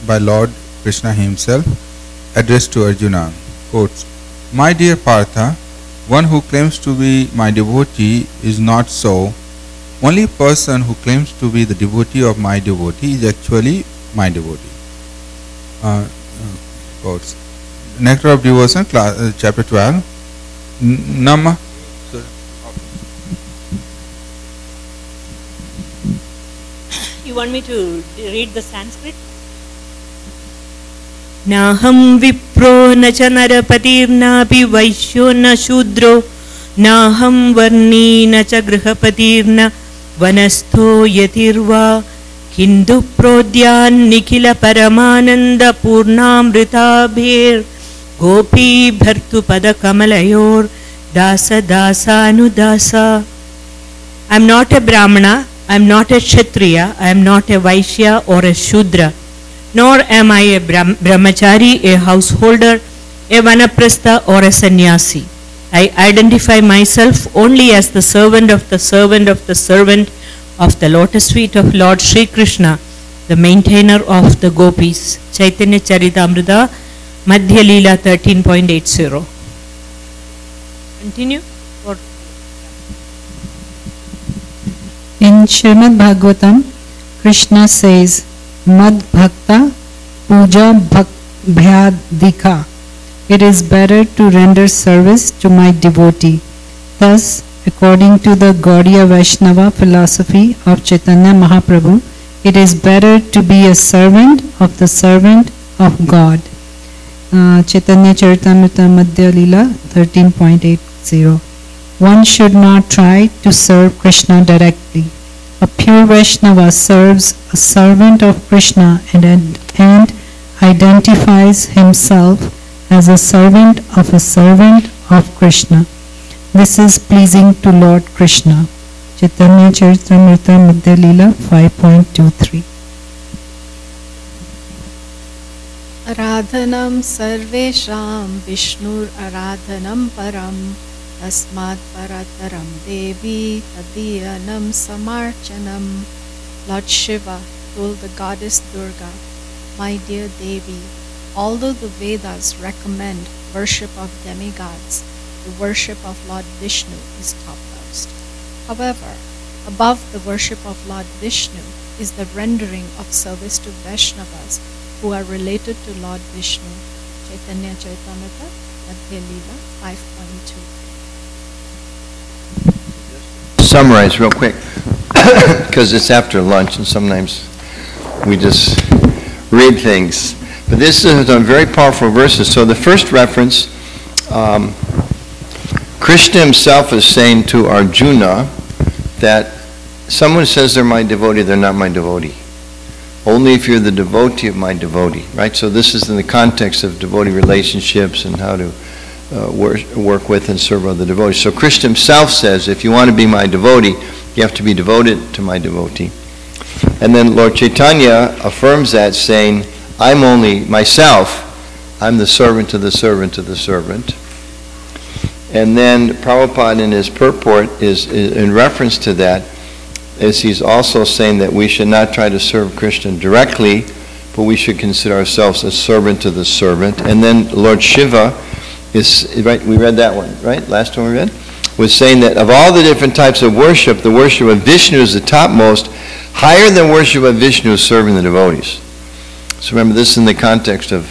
by Lord Krishna himself, addressed to Arjuna. Quotes, "My dear Partha, one who claims to be my devotee is not so. Only person who claims to be the devotee of my devotee is actually my devotee." Quotes. Nectar of Devotion, chapter 12. Nama. You want me to read the Sanskrit? Naham vipro na cha narapatirnapi vaishyo na shudro naham varni na cha grihapatirna vanastho yatirva kindu prodyan nikhila paramananda purnamritabhir gopi bhartu pada kamalayor dasa dasa anudasa. I am not a Brahmana, I am not a Kshatriya, I am not a Vaishya or a Shudra, nor am I a Brahmachari, a householder, a Vanaprastha or a Sannyasi. I identify myself only as the servant of the servant of the servant of the lotus feet of Lord Sri Krishna, the maintainer of the gopis. Chaitanya Charitamrita, Madhya Leela 13.80. Continue. Or in Srimad Bhagavatam, Krishna says, Mad Bhakta Puja Bhyadika. It is better to render service to my devotee. Thus, according to the Gaudiya Vaishnava philosophy of Chaitanya Mahaprabhu, it is better to be a servant of God. Chaitanya Charitamrita Madhya Leela 13.80. One should not try to serve Krishna directly. A pure Vaishnava serves a servant of Krishna and identifies himself as a servant of Krishna. This is pleasing to Lord Krishna. Chaitanya Charitamrita Madhya Leela 5.23. Aradhanam sarvesham Vishnur aradhanam param Asmat parataram Devi Tadiyanam samarchanam. Lord Shiva told the goddess Durga, "My dear Devi, although the Vedas recommend worship of demigods, the worship of Lord Vishnu is topmost. However, above the worship of Lord Vishnu is the rendering of service to Vaishnavas who are related to Lord Vishnu." Chaitanya Charitamrita Madhya Leela 5.2. Summarize real quick because it's after lunch and sometimes we just read things. But this is some very powerful verses. So the first reference, Krishna himself is saying to Arjuna that someone says they're my devotee, they're not my devotee. Only if you're the devotee of my devotee, right? So this is in the context of devotee relationships and how to work with and serve other devotees. So Krishna himself says, if you want to be my devotee, you have to be devoted to my devotee. And then Lord Chaitanya affirms that, saying, I'm only myself, I'm the servant of the servant of the servant. And then Prabhupada in his purport is in reference to that, as he's also saying that we should not try to serve Krishna directly, but we should consider ourselves a servant to the servant. And then Lord Shiva is, right, we read that one, right? Last one we read? Was saying that of all the different types of worship, the worship of Vishnu is the topmost. Higher than worship of Vishnu is serving the devotees. So remember, this is in the context of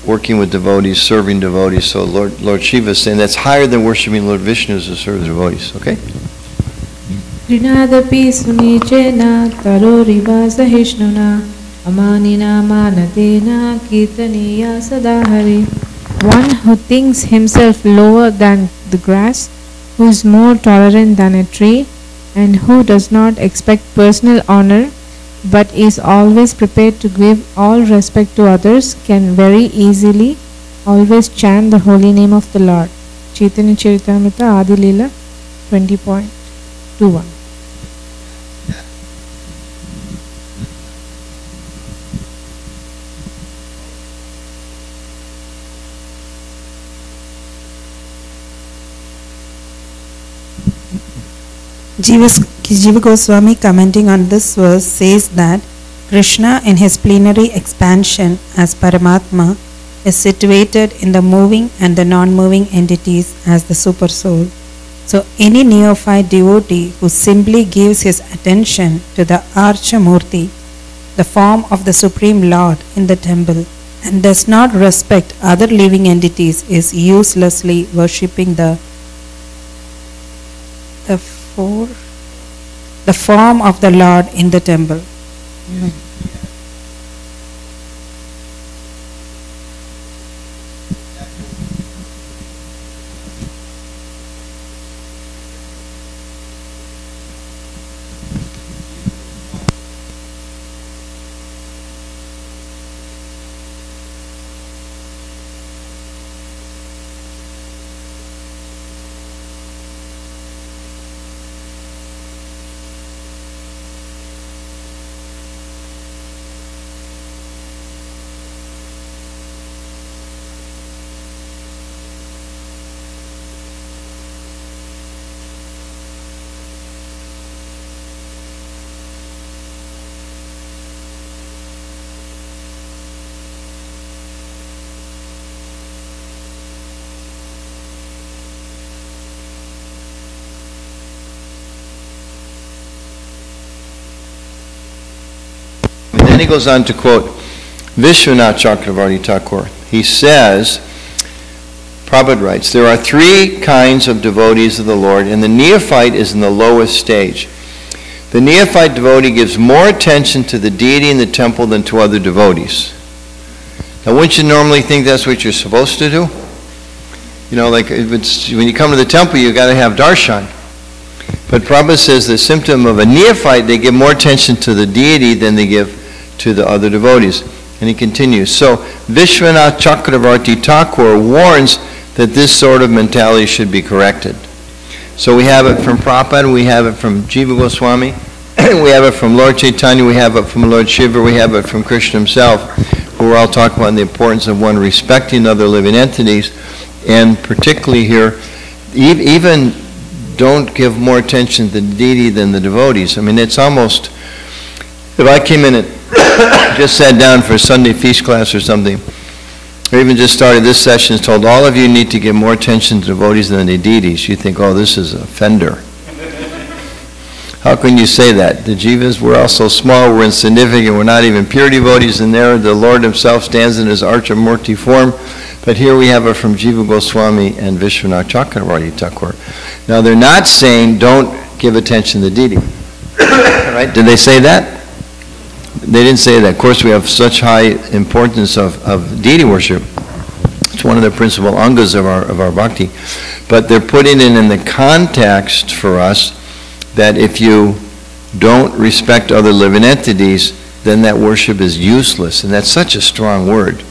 working with devotees, serving devotees. So Lord Shiva is saying that's higher than worshiping Lord Vishnu is to serve the devotees. Okay? Rinadapi sunichena taroriva sahishnuna amanina manatena kirtaniya sadahari. One who thinks himself lower than the grass, who is more tolerant than a tree, and who does not expect personal honor, but is always prepared to give all respect to others, can very easily always chant the holy name of the Lord. Chaitanya Charitamrita Adi Leela 20.21. Jiva Goswami commenting on this verse says that Krishna in his plenary expansion as Paramatma is situated in the moving and the non-moving entities as the Supersoul. So any neophyte devotee who simply gives his attention to the Archamurti, the form of the Supreme Lord in the temple, and does not respect other living entities is uselessly worshipping the form of the Lord in the temple. Then he goes on to quote Vishwanath Chakravarti Thakur. He says, Prabhupada writes, there are three kinds of devotees of the Lord, and the neophyte is in the lowest stage. The neophyte devotee gives more attention to the deity in the temple than to other devotees. Now, wouldn't you normally think that's what you're supposed to do? You know, like if it's, when you come to the temple, you've got to have darshan. But Prabhupada says the symptom of a neophyte, they give more attention to the deity than they give to the other devotees. And he continues, so Vishwanath Chakravarti Thakur warns that this sort of mentality should be corrected. So we have it from Prabhupada, we have it from Jiva Goswami, we have it from Lord Chaitanya, we have it from Lord Shiva, we have it from Krishna himself, who are all talking about the importance of one respecting other living entities, and particularly here, even don't give more attention to the deity than the devotees. I mean, it's almost, if I came in and just sat down for a Sunday feast class or something, or even just started this session and told all of you need to give more attention to devotees than the deities, you think, oh, this is a fender. How can you say that? The jivas, we're all so small, we're insignificant, we're not even pure devotees, and there the Lord himself stands in his Archamurti form. But here we have it from Jiva Goswami and Vishwanath Chakravarti Thakur. Now they're not saying don't give attention to the deity. Right? Did they say that? They didn't say that. Of course, we have such high importance of deity worship. It's one of the principal angas of our bhakti. But they're putting it in the context for us that if you don't respect other living entities, then that worship is useless. And that's such a strong word.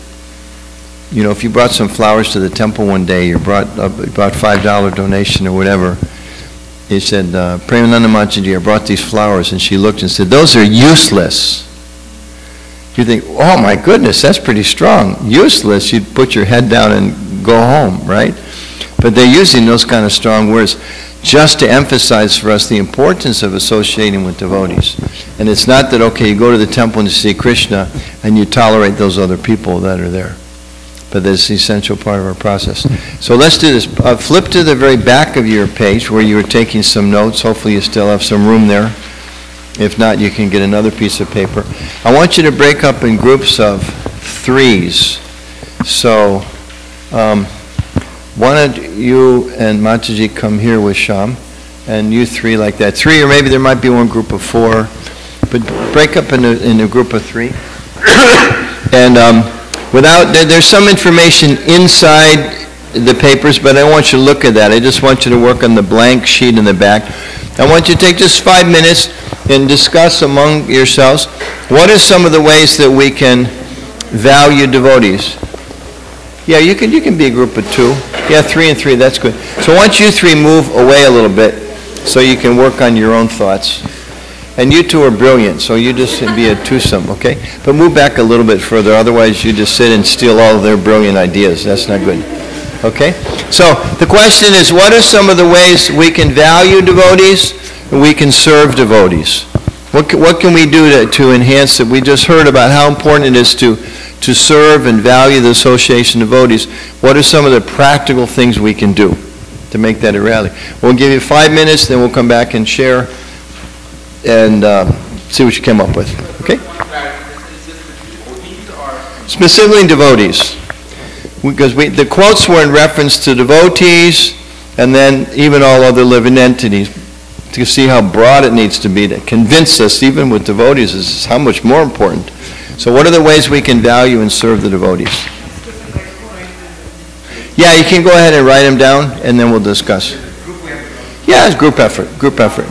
You know, if you brought some flowers to the temple one day, you brought $5 donation or whatever, he said, Premananda Mataji, I brought these flowers, and she looked and said, those are useless. You think, oh my goodness, that's pretty strong. Useless, you'd put your head down and go home, right? But they're using those kind of strong words just to emphasize for us the importance of associating with devotees. And it's not that, okay, you go to the temple and you see Krishna and you tolerate those other people that are there. But that's the essential part of our process. So let's do this. Flip to the very back of your page where you were taking some notes. Hopefully you still have some room there. If not, you can get another piece of paper. I want you to break up in groups of threes. So why don't you and Mataji come here with Sham, and you three like that. Three, or maybe there might be one group of four, but break up in a group of three. And there's some information inside the papers, but I don't want you to look at that. I just want you to work on the blank sheet in the back. I want you to take just 5 minutes and discuss among yourselves what are some of the ways that we can value devotees. Yeah, you can be a group of two. Yeah, 3 and 3, that's good. So once you three move away a little bit so you can work on your own thoughts. And you two are brilliant, so you just be a twosome, okay? But move back a little bit further, otherwise you just sit and steal all of their brilliant ideas. That's not good. Okay? So the question is, what are some of the ways we can value devotees and we can serve devotees? What can we do to enhance it? We just heard about how important it is to serve and value the association of devotees. What are some of the practical things we can do to make that a reality? We'll give you 5 minutes, then we'll come back and share and see what you came up with. Okay? Specifically devotees. Because the quotes were in reference to devotees and then even all other living entities. To see how broad it needs to be to convince us, even with devotees, is how much more important. So what are the ways we can value and serve the devotees? Yeah, you can go ahead and write them down, and then we'll discuss. Yeah, it's group effort. Group effort.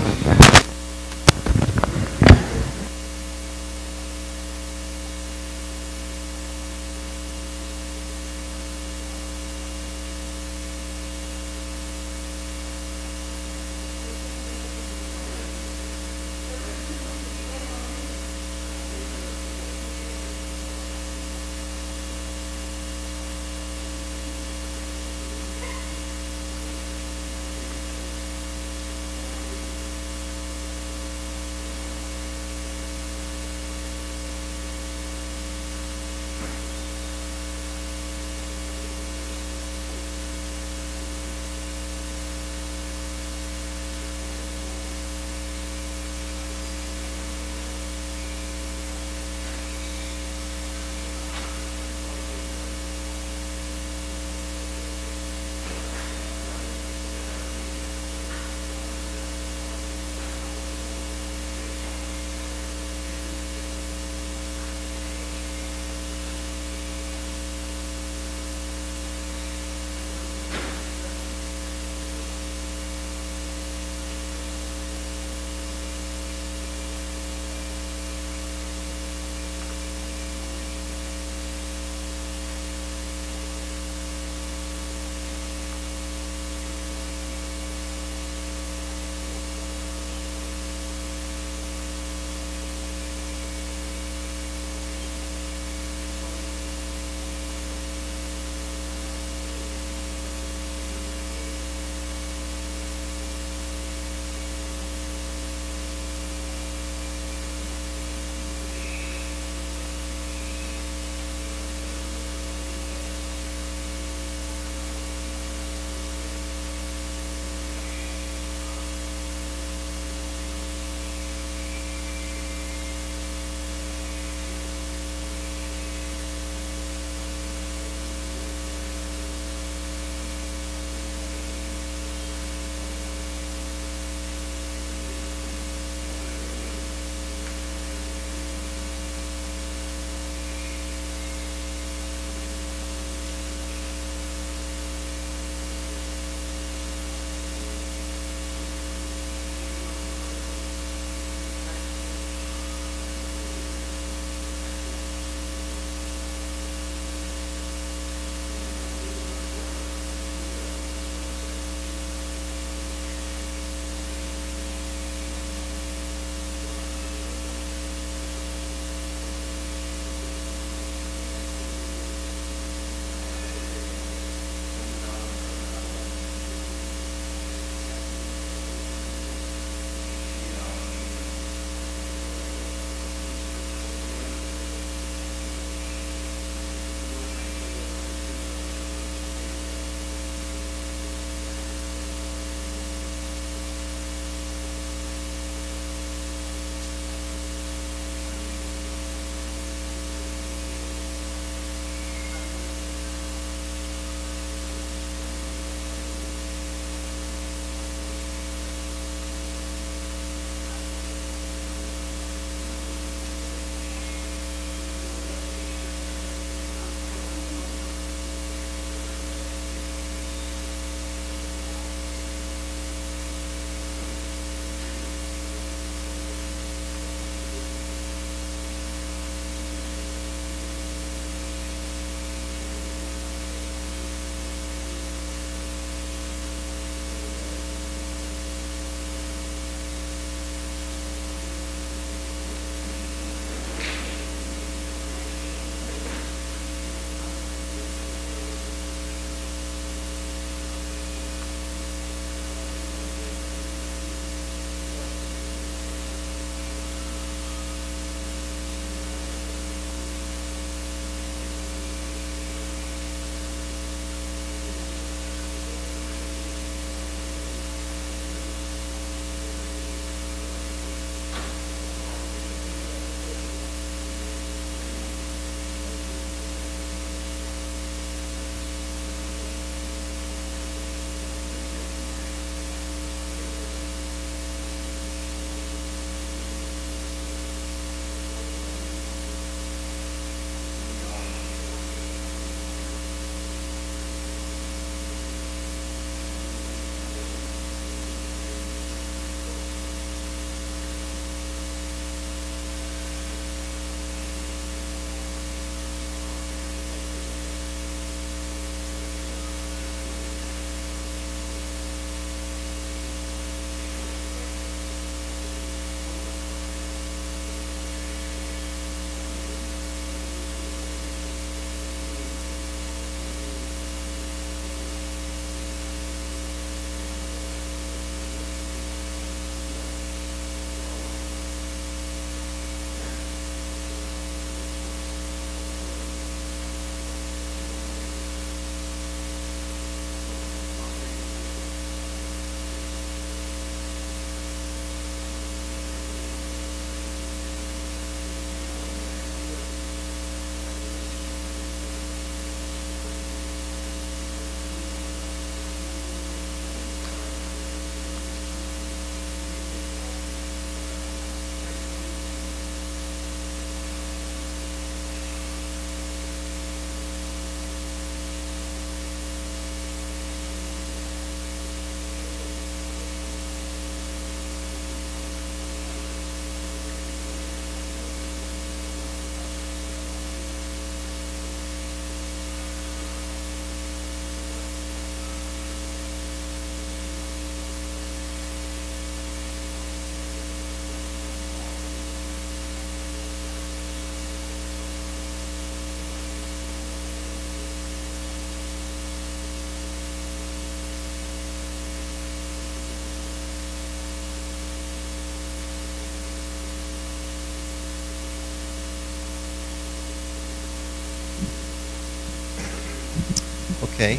Okay.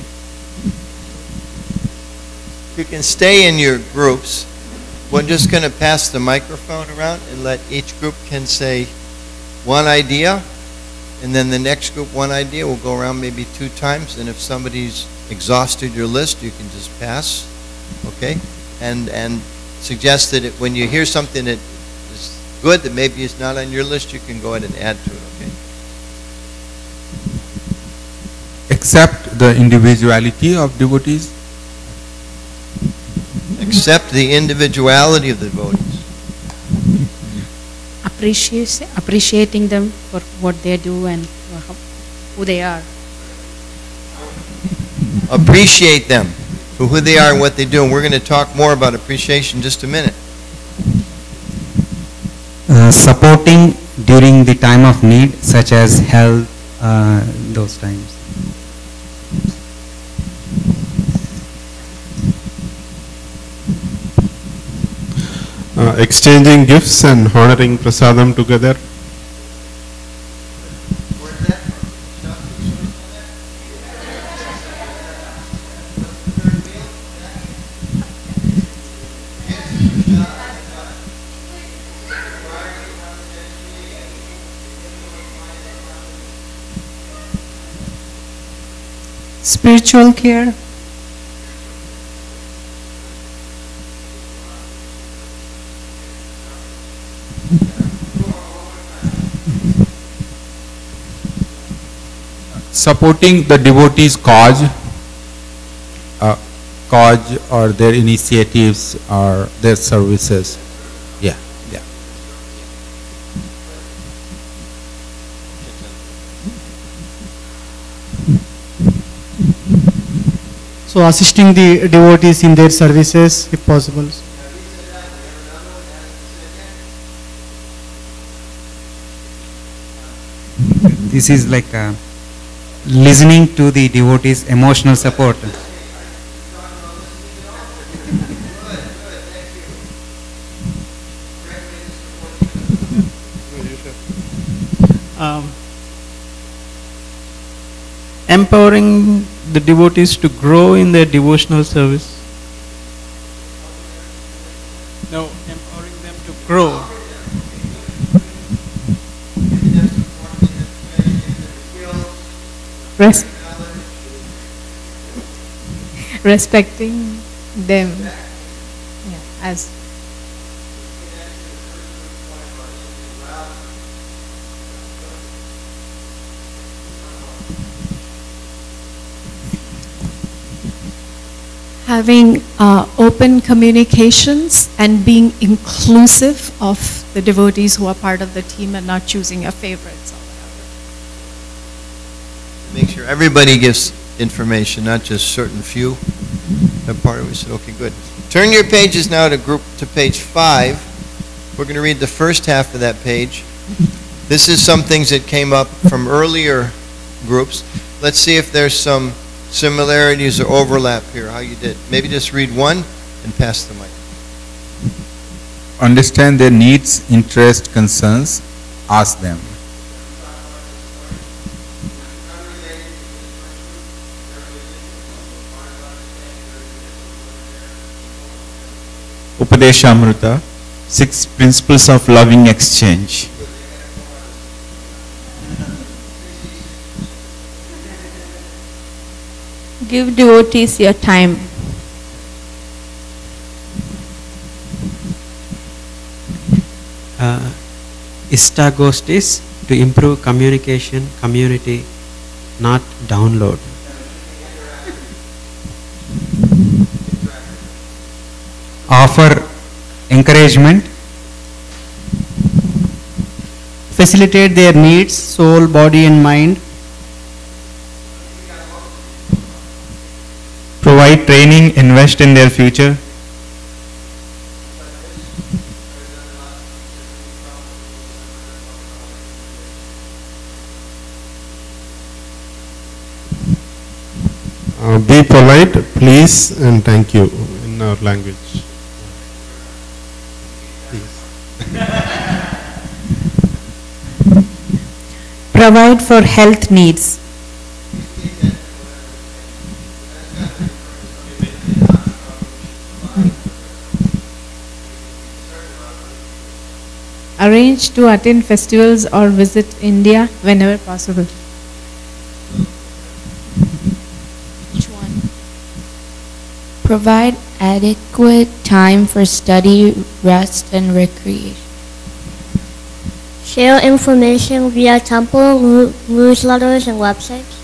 You can stay in your groups. We're just going to pass the microphone around and let each group can say one idea, and then the next group one idea. We'll go around maybe 2 times, and if somebody's exhausted your list, you can just pass, okay? And suggest that when you hear something that is good that maybe is not on your list, you can go ahead and add to it, okay? Accept the individuality of devotees. Accept the individuality of the devotees. Appreciating them for what they do and who they are. Appreciate them for who they are and what they do. And we're going to talk more about appreciation in just a minute. Supporting during the time of need, such as health, those times. Exchanging gifts and honoring prasadam together. Spiritual care. Supporting the devotees' cause or their initiatives or their services. Yeah. So assisting the devotees in their services if possible. This is like listening to the devotees' emotional support. Empowering the devotees to grow in their devotional service. No, empowering them to grow. Respecting them, as having open communications and being inclusive of the devotees who are part of the team and not choosing your favorites or whatever. Make sure everybody gets information, not just certain few. That part we said, okay, good. Turn your pages now to page 5. We're going to read the first half of that page. This is some things that came up from earlier groups. Let's see if there's some similarities or overlap here, how you did. Maybe just read one and pass the mic. Understand their needs, interests, concerns. Ask them. Upadeshamrita, 6 principles of loving exchange. Give devotees your time. Istagostis, to improve communication, community, not download. Offer encouragement. Facilitate their needs, soul, body and mind. Provide training, invest in their future. Be polite, please, and thank you in our language. Provide for health needs. Arrange to attend festivals or visit India whenever possible. Which one? Provide adequate time for study, rest, and recreation. Share information via temple newsletters and websites.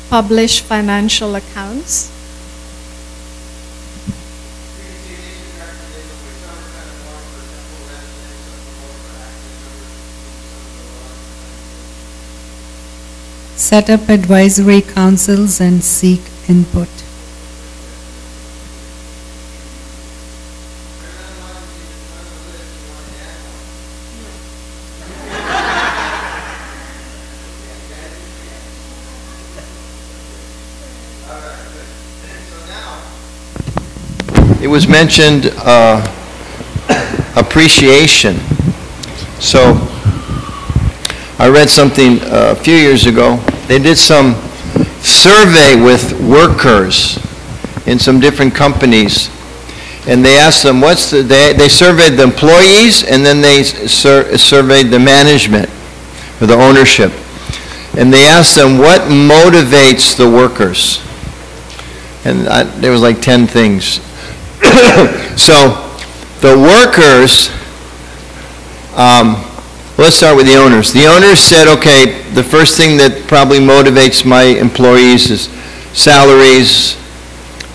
Publish financial accounts. Set up advisory councils and seek input. It was mentioned appreciation. So I read something a few years ago. They did some survey with workers in some different companies, and they asked them they surveyed the employees, and then they surveyed the management or the ownership, and they asked them what motivates the workers, and there was like 10 things. So the workers, let's start with the owners. The owners said, okay, the first thing that probably motivates my employees is salaries.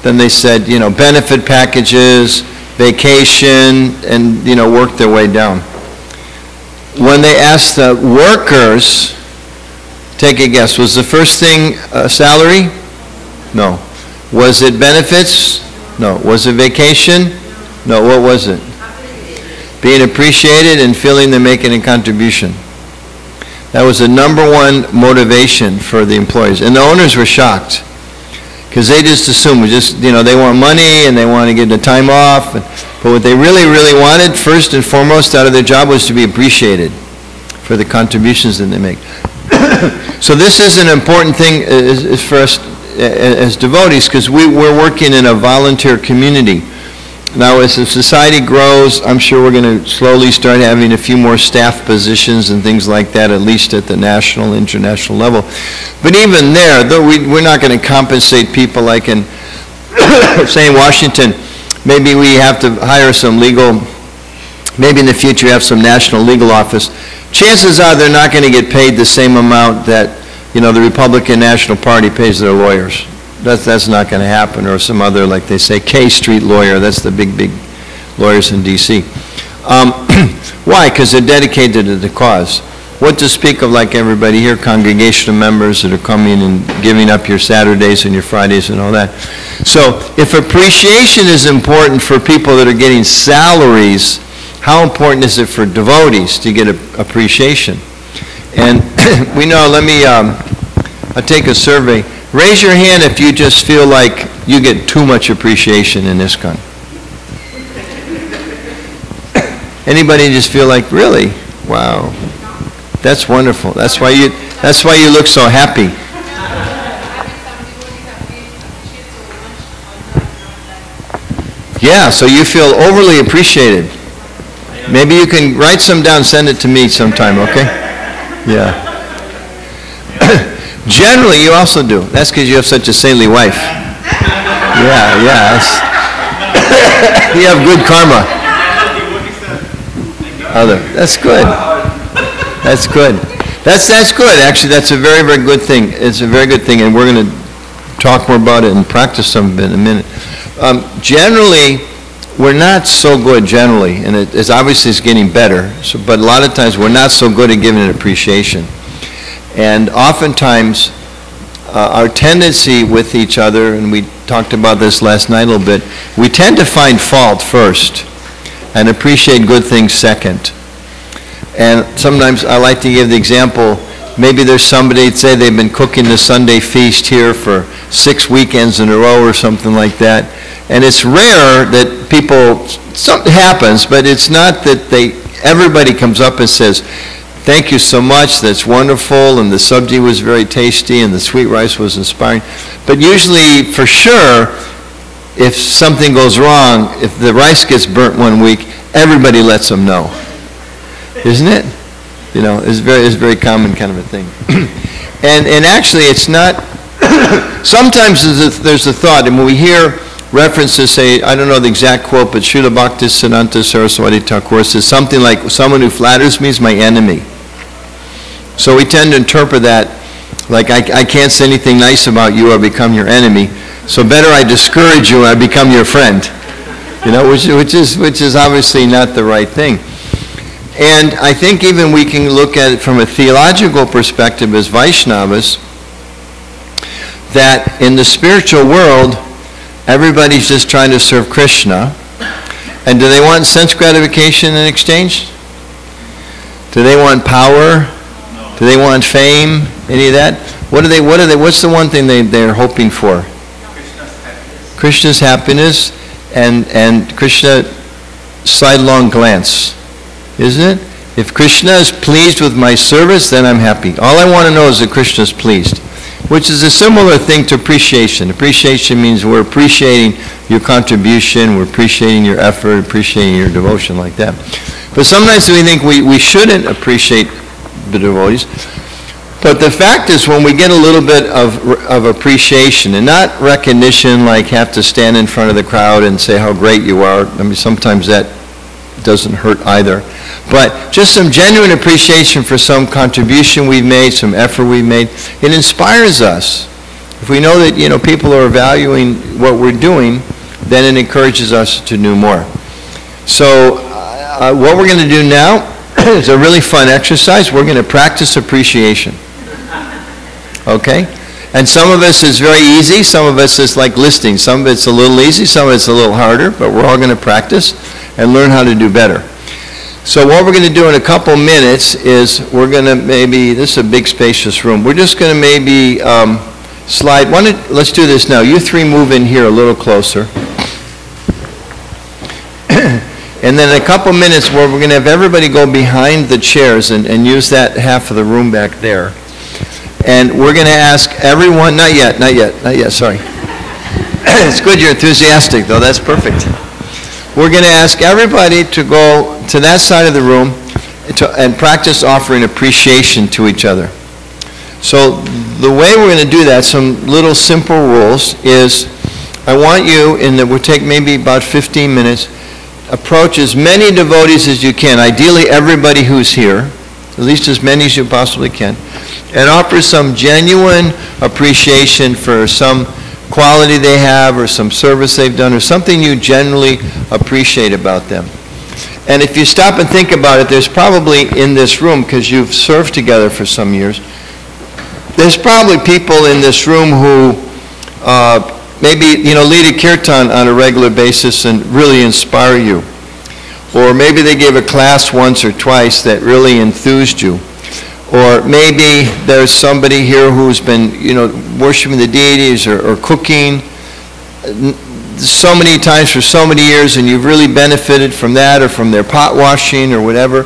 Then they said, benefit packages, vacation, and, work their way down. When they asked the workers, take a guess, was the first thing salary? No. Was it benefits? No. Was it vacation? No. What was it? Being appreciated and feeling they're making a contribution. That was the number one motivation for the employees. And the owners were shocked because they just assumed, they want money and they want to get the time off. But what they really, really wanted, first and foremost out of their job, was to be appreciated for the contributions that they make. So this is an important thing for us as devotees, because we're working in a volunteer community. Now, as the society grows, I'm sure we're going to slowly start having a few more staff positions and things like that, at least at the national, international level. But even there, though we're not going to compensate people like in, say, in Washington, maybe we have to hire some legal, maybe in the future have some national legal office. Chances are they're not going to get paid the same amount that, the Republican National Party pays their lawyers. That's not going to happen, or some other, like they say, K Street lawyer. That's the big lawyers in D.C. Why? Because they're dedicated to the cause. What to speak of, like everybody here, congregational members that are coming and giving up your Saturdays and your Fridays and all that. So if appreciation is important for people that are getting salaries, how important is it for devotees to get appreciation? And we know, I'll take a survey. Raise your hand if you just feel like you get too much appreciation in ISKCON. Anybody just feel like, really? Wow. That's wonderful. That's why you look so happy. Yeah, so you feel overly appreciated. Maybe you can write some down, send it to me sometime, okay? Yeah. Generally, you also do. That's because you have such a saintly wife. Yeah. You have good karma. That's good. That's good. That's good. Actually, that's a very, very good thing. It's a very good thing, and we're going to talk more about it and practice some of it in a minute. Generally, we're not so good generally, and it's obviously it's getting better, but a lot of times we're not so good at giving it appreciation. And oftentimes, our tendency with each other, and we talked about this last night a little bit, we tend to find fault first and appreciate good things second. And sometimes I like to give the example, maybe there's somebody, say they've been cooking the Sunday feast here for 6 weekends in a row or something like that. And it's rare that people, something happens, but it's not that everybody comes up and says, thank you so much, that's wonderful, and the sabji was very tasty, and the sweet rice was inspiring. But usually, for sure, if something goes wrong, if the rice gets burnt one week, everybody lets them know. Isn't it? You know, it's very common kind of a thing. and actually it's not, sometimes there's a thought, and when we hear references say, I don't know the exact quote, but Srila Bhaktisiddhanta Saraswati Thakur says something like, someone who flatters me is my enemy. So we tend to interpret that like, I can't say anything nice about you or become your enemy, so better I discourage you and I become your friend. You know, which is obviously not the right thing. And I think even we can look at it from a theological perspective as Vaishnavas, that in the spiritual world, everybody's just trying to serve Krishna. And do they want sense gratification in exchange? Do they want power? Do they want fame? Any of that? What's the one thing they're hoping for? Krishna's happiness and Krishna sidelong glance. Isn't it? If Krishna is pleased with my service, then I'm happy. All I want to know is that Krishna is pleased. Which is a similar thing to appreciation. Appreciation means we're appreciating your contribution, we're appreciating your effort, appreciating your devotion, like that. But sometimes we think we shouldn't appreciate the devotees. But the fact is, when we get a little bit of appreciation, and not recognition, like have to stand in front of the crowd and say how great you are. I mean, sometimes that doesn't hurt either. But just some genuine appreciation for some contribution we've made, some effort we've made, it inspires us. If we know that, you know, people are valuing what we're doing, then it encourages us to do more. So what we're going to do now is a really fun exercise. We're going to practice appreciation. Okay? And some of us is very easy, some of us is like listing. Some of it's a little easy, some of it's a little harder, but we're all going to practice and learn how to do better. So what we're going to do in a couple minutes is we're going to maybe, this is a big spacious room, we're just going to maybe slide, let's do this now. You three move in here a little closer. And then in a couple minutes where we're going to have everybody go behind the chairs and use that half of the room back there. And we're going to ask everyone, not yet, sorry. It's good you're enthusiastic though, that's perfect. We're going to ask everybody to go to that side of the room and practice offering appreciation to each other. So the way we're going to do that, some little simple rules is, I want you, we'll take maybe about 15 minutes, approach as many devotees as you can, ideally everybody who's here, at least as many as you possibly can, and offer some genuine appreciation for some quality they have or some service they've done or something you generally appreciate about them. And if you stop and think about it, there's probably in this room, because you've served together for some years, there's probably people in this room who maybe, lead a kirtan on a regular basis and really inspire you. Or maybe they gave a class once or twice that really enthused you. Or maybe there's somebody here who's been, worshiping the deities or cooking so many times for so many years, and you've really benefited from that or from their pot washing or whatever.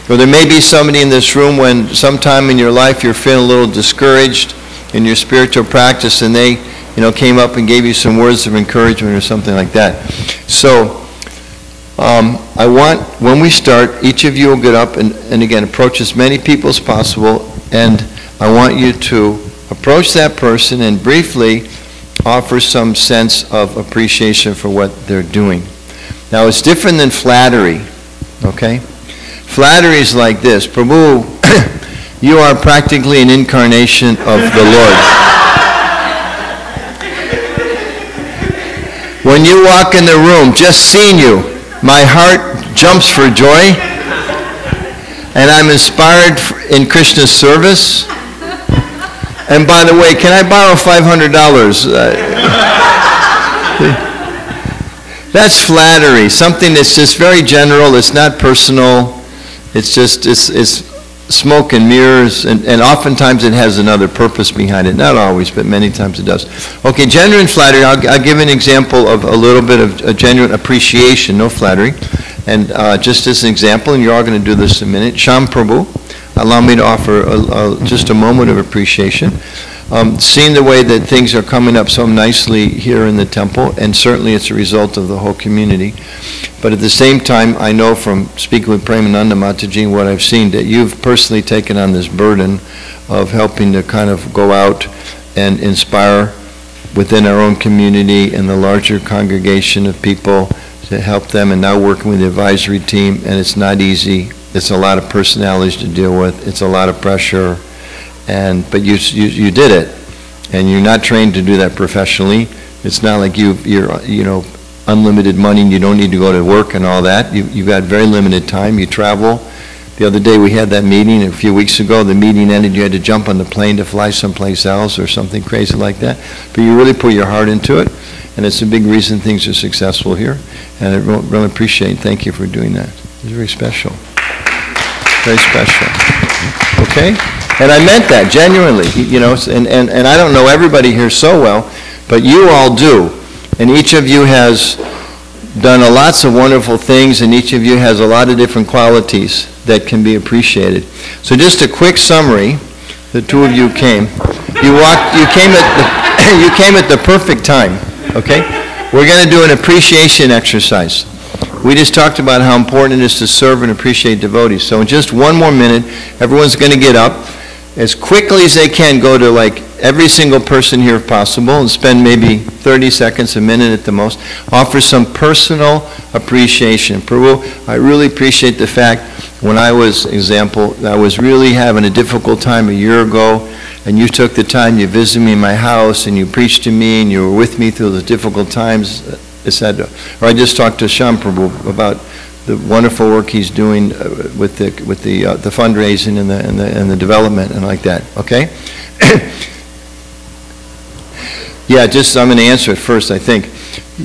Or there may be somebody in this room when sometime in your life you're feeling a little discouraged in your spiritual practice, and they, came up and gave you some words of encouragement or something like that. So I want, when we start, each of you will get up and again, approach as many people as possible, and I want you to approach that person and briefly offer some sense of appreciation for what they're doing. Now, it's different than flattery, okay? Flattery is like this: Prabhu, you are practically an incarnation of the Lord. When you walk in the room, just seeing you, my heart jumps for joy, and I'm inspired in Krishna's service. And by the way, can I borrow $500? That's flattery, something that's just very general, it's not personal, it's just, it's smoke and mirrors, and oftentimes it has another purpose behind it. Not always, but many times it does. Okay, genuine flattery, I'll give an example of a little bit of a genuine appreciation, no flattery. And just as an example, and you're all going to do this in a minute, Sham Prabhu, allow me to offer just a moment of appreciation. Seeing the way that things are coming up so nicely here in the temple, and certainly it's a result of the whole community. But at the same time, I know from speaking with Premananda Mataji and what I've seen, that you've personally taken on this burden of helping to kind of go out and inspire within our own community and the larger congregation of people to help them, and now working with the advisory team, and it's not easy. It's a lot of personalities to deal with. It's a lot of pressure. But you did it, and you're not trained to do that professionally. It's not like you're unlimited money and you don't need to go to work and all that. You've got very limited time. You travel. The other day we had that meeting a few weeks ago. The meeting ended. You had to jump on the plane to fly someplace else or something crazy like that. But you really put your heart into it, and it's a big reason things are successful here. And I really appreciate it. Thank you for doing that. It's very special. Very special. Okay? And I meant that, genuinely, and I don't know everybody here so well, but you all do. And each of you has done lots of wonderful things, and each of you has a lot of different qualities that can be appreciated. So just a quick summary, the two of you came. You came at the perfect time, okay? We're going to do an appreciation exercise. We just talked about how important it is to serve and appreciate devotees. So in just one more minute, everyone's going to get up. As quickly as they can, go to like every single person here if possible and spend maybe 30 seconds, a minute at the most. Offer some personal appreciation. Prabhu, I really appreciate the fact when I was really having a difficult time a year ago, and you took the time, you visited me in my house, and you preached to me, and you were with me through the difficult times, etc. Or I just talked to Sham Prabhu about the wonderful work he's doing with the fundraising and the development and like that. Okay. Yeah, I'm going to answer it first. I think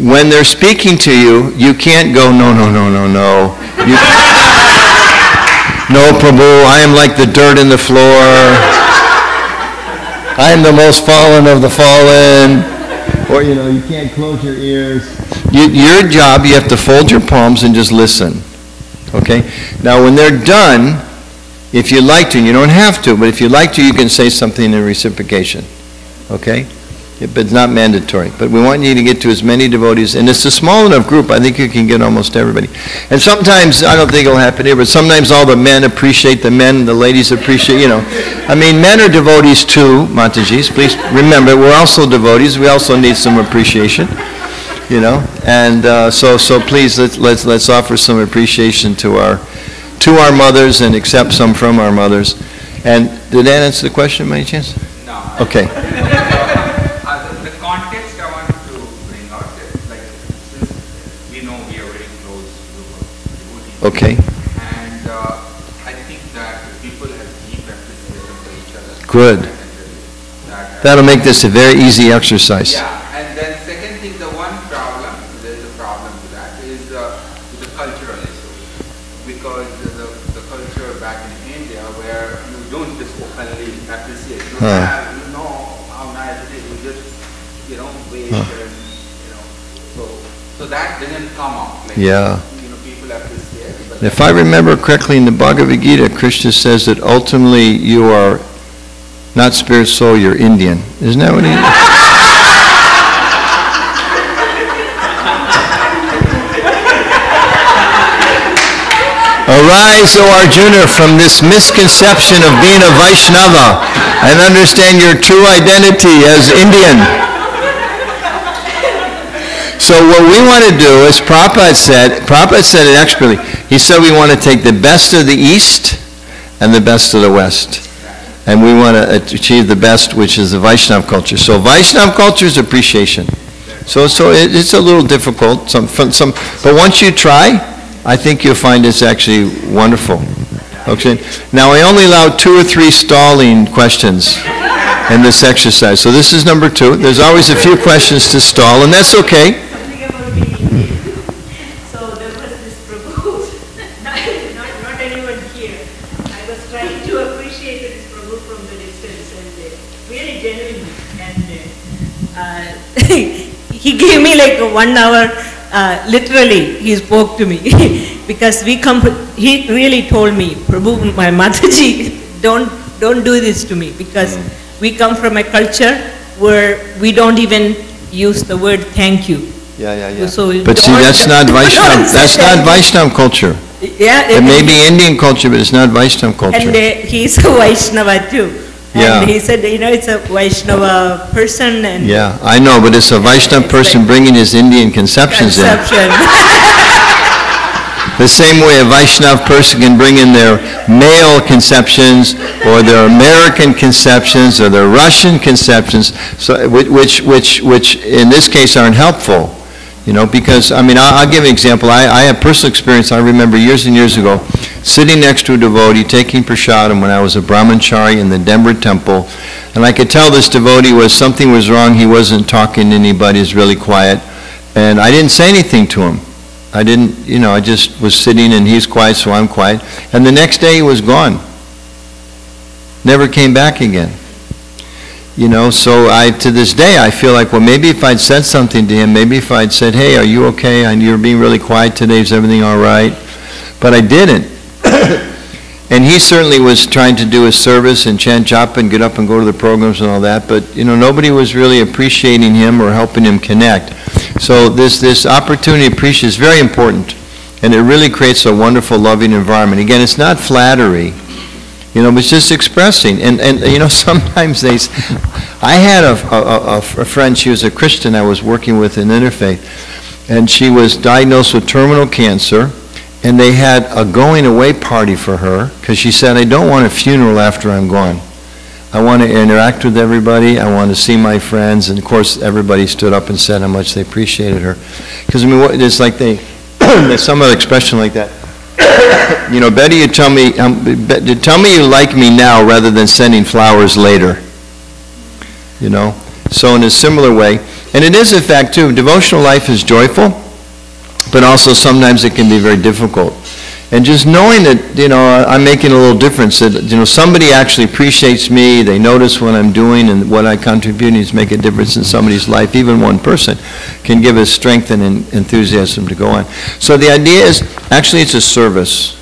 when they're speaking to you, you can't go no. No, Prabhu, I am like the dirt in the floor. I am the most fallen of the fallen. Or you can't close your ears. Your job, you have to fold your palms and just listen. Okay? Now when they're done, if you'd like to, and you don't have to, but if you'd like to, you can say something in reciprocation. Okay? But it's not mandatory. But we want you to get to as many devotees, and it's a small enough group, I think you can get almost everybody. And sometimes, I don't think it'll happen here, but sometimes all the men appreciate the men, the ladies appreciate, I mean, men are devotees too, Matajis. Please remember, we're also devotees. We also need some appreciation. And so please let's offer some appreciation to our mothers and accept some from our mothers. And did that answer the question by any chance? No. Okay. The context I want to bring out is like, since we know we are very close group of devotees. Okay. And I think that people have deep appreciation for each other. Good. That'll make this a very easy exercise. Yeah. And then second thing, there's a problem to that, is the cultural issue. Because the culture back in India where you don't just openly appreciate. You know how nice it is. You just, wait and, so that didn't come up. Like, people appreciate. But If I remember correctly in the Bhagavad Gita, Krishna says that ultimately you are not spirit soul, you're Indian. Isn't that what he Arise, O Arjuna, from this misconception of being a Vaishnava and understand your true identity as Indian. So what we want to do, as Prabhupada said it expertly. He said we want to take the best of the East and the best of the West. And we want to achieve the best, which is the Vaishnava culture. So Vaishnava culture is appreciation. So it's a little difficult, but once you try, I think you'll find it's actually wonderful. Okay. Now I only allow 2 or 3 stalling questions in this exercise. So this is number 2. There's always a few questions to stall, and that's okay. So there was this Prabhu, not anyone here. I was trying to appreciate this Prabhu from the distance, and really genuinely. And he gave me like 1 hour. Literally, he spoke to me because he really told me, Prabhu, my Mataji don't do this to me, because we come from a culture where we don't even use the word thank you. Yeah. So But see, that's not Vaishnava. That's not Vaishnava culture. Yeah, It may be Indian culture, but it's not Vaishnava culture. and he's a Vaishnava too. Yeah. And he said, it's a Vaishnava person. And Yeah, I know, but it's a Vaishnava person bringing his Indian conceptions in. The same way a Vaishnava person can bring in their male conceptions, or their American conceptions, or their Russian conceptions, so which in this case aren't helpful. Because, I'll give an example. I have personal experience. I remember years and years ago, sitting next to a devotee, taking prasadam when I was a brahmachari in the Denver temple, and I could tell this devotee something was wrong. He wasn't talking to anybody. He was really quiet, and I didn't say anything to him. I didn't, I just was sitting, and he's quiet, so I'm quiet. And the next day he was gone. Never came back again. So to this day, I feel like, well, maybe if I'd said something to him, maybe if I'd said, hey, are you okay? You're being really quiet today. Is everything all right? But I didn't. And he certainly was trying to do his service and chant japa and get up and go to the programs and all that, but nobody was really appreciating him or helping him connect. So this opportunity to appreciate is very important, and it really creates a wonderful, loving environment. Again, it's not flattery, but it's just expressing. And sometimes I had a friend. She was a Christian I was working with in interfaith, and she was diagnosed with terminal cancer. And they had a going away party for her, because she said, I don't want a funeral after I'm gone. I want to interact with everybody. I want to see my friends. And of course, everybody stood up and said how much they appreciated her. Because it's like there's some other expression like that. Better you tell me you like me now rather than sending flowers later. So in a similar way, and it is a fact too, devotional life is joyful, but also sometimes it can be very difficult. And just knowing that, I'm making a little difference, that, somebody actually appreciates me, they notice what I'm doing and what I contribute, needs to make a difference in somebody's life, even one person, can give us strength and enthusiasm to go on. So the idea is, actually it's a service.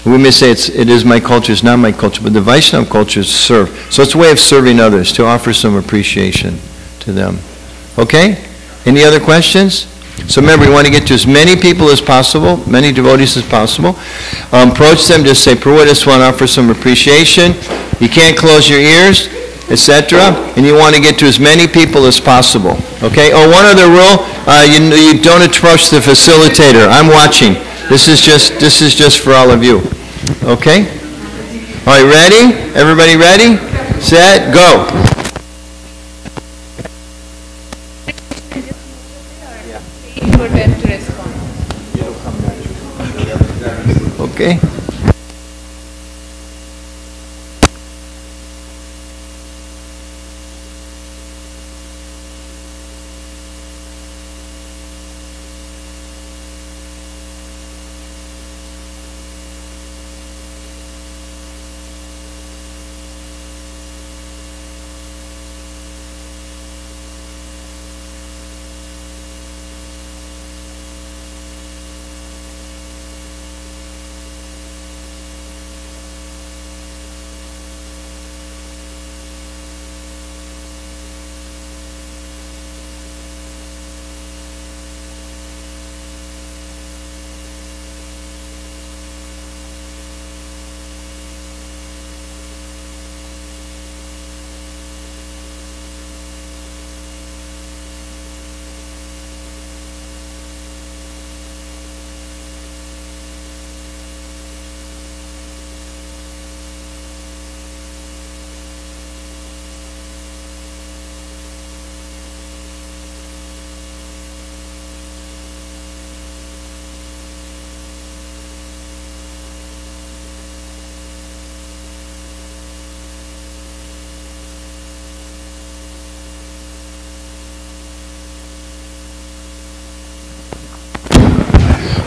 We may say it is my culture, it's not my culture, but the Vaishnava culture is to serve. So it's a way of serving others, to offer some appreciation to them. Okay? Any other questions? So remember, you want to get to as many people as possible, many devotees as possible. Approach them, just say, Prabhu, I just want to offer some appreciation. You can't close your ears, etc. And you want to get to as many people as possible. Okay? Oh, one other rule, you don't approach the facilitator. I'm watching. This is just for all of you. Okay? All right, ready? Everybody ready? Set, go. For them to respond. Okay.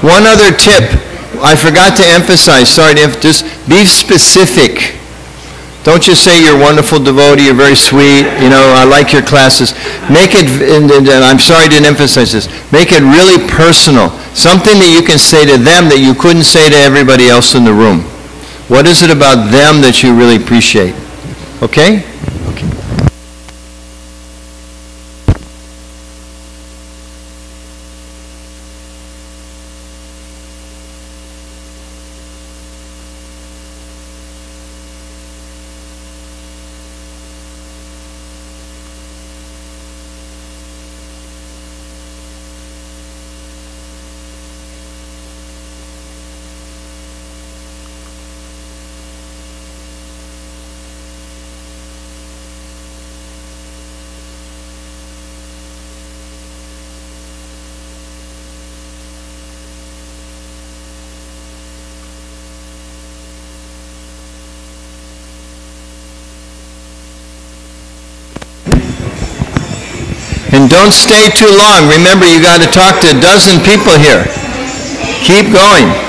One other tip I forgot to emphasize, just be specific. Don't just say you're a wonderful devotee, you're very sweet, I like your classes. Make it, and I'm sorry I didn't emphasize this, make it really personal. Something that you can say to them that you couldn't say to everybody else in the room. What is it about them that you really appreciate? Okay? And don't stay too long. Remember, you got to talk to a dozen people here. Keep going.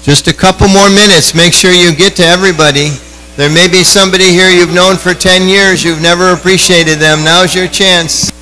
Just a couple more minutes. Make sure you get to everybody. There may be somebody here you've known for 10 years. You've never appreciated them. Now's your chance.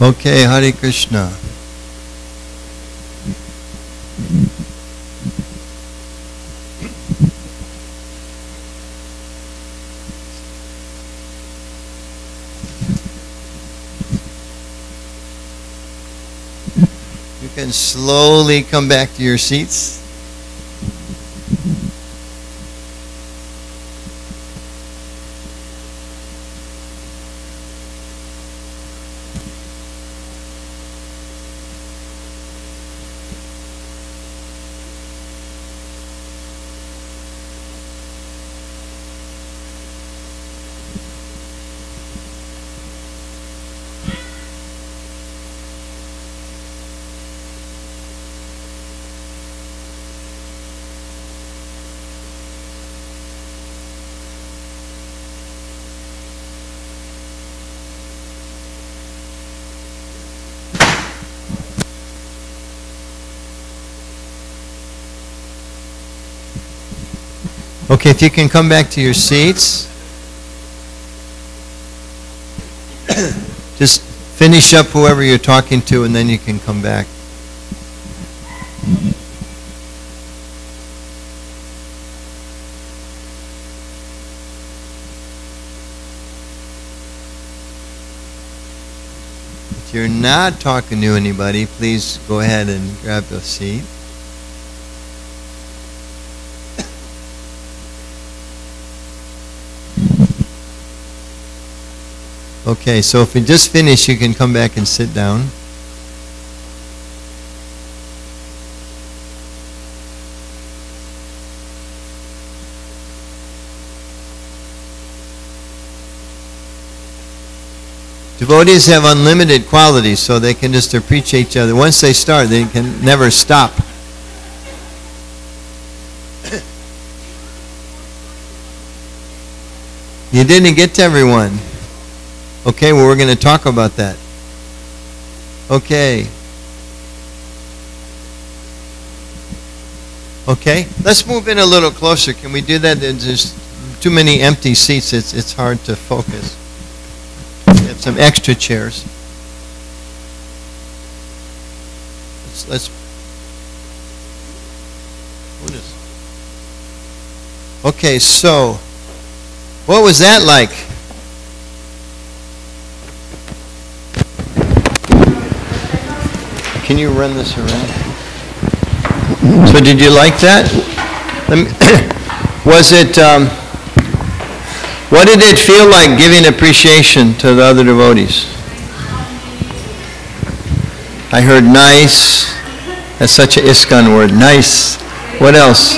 Okay, Hare Krishna. You can slowly come back to your seats. Okay, if you can come back to your seats. Just finish up whoever you're talking to and then you can come back. If you're not talking to anybody, please go ahead and grab a seat. Okay, so if we just finish, you can come back and sit down. Devotees have unlimited qualities, so they can just appreciate each other. Once they start, they can never stop. You didn't get to everyone. Okay, well, we're going to talk about that. Okay. Okay, let's move in a little closer. Can we do that? There's too many empty seats. It's hard to focus. We have some extra chairs. Let's okay, so what was that like? Can you run this around? So did you like that? Was it, what did it feel like giving appreciation to the other devotees? I heard nice. That's such an ISKCON word. Nice. What else?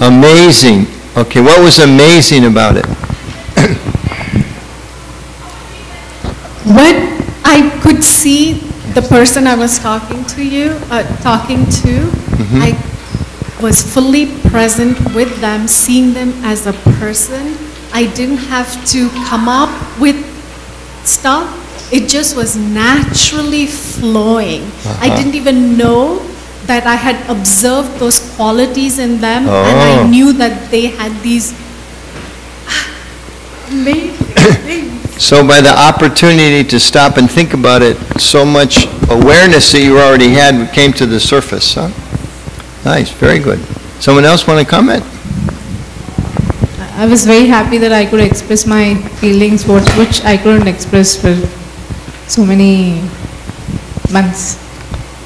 Amazing. Okay, what was amazing about it? When I could see the person I was talking to, I was fully present with them, seeing them as a person. I didn't have to come up with stuff. It just was naturally flowing. I didn't even know that I had observed those qualities in them, and I knew that they had these amazing things. So by the opportunity to stop and think about it, so much awareness that you already had came to the surface, huh? Nice, very good. Someone else want to comment? I was very happy that I could express my feelings, which I couldn't express for so many months.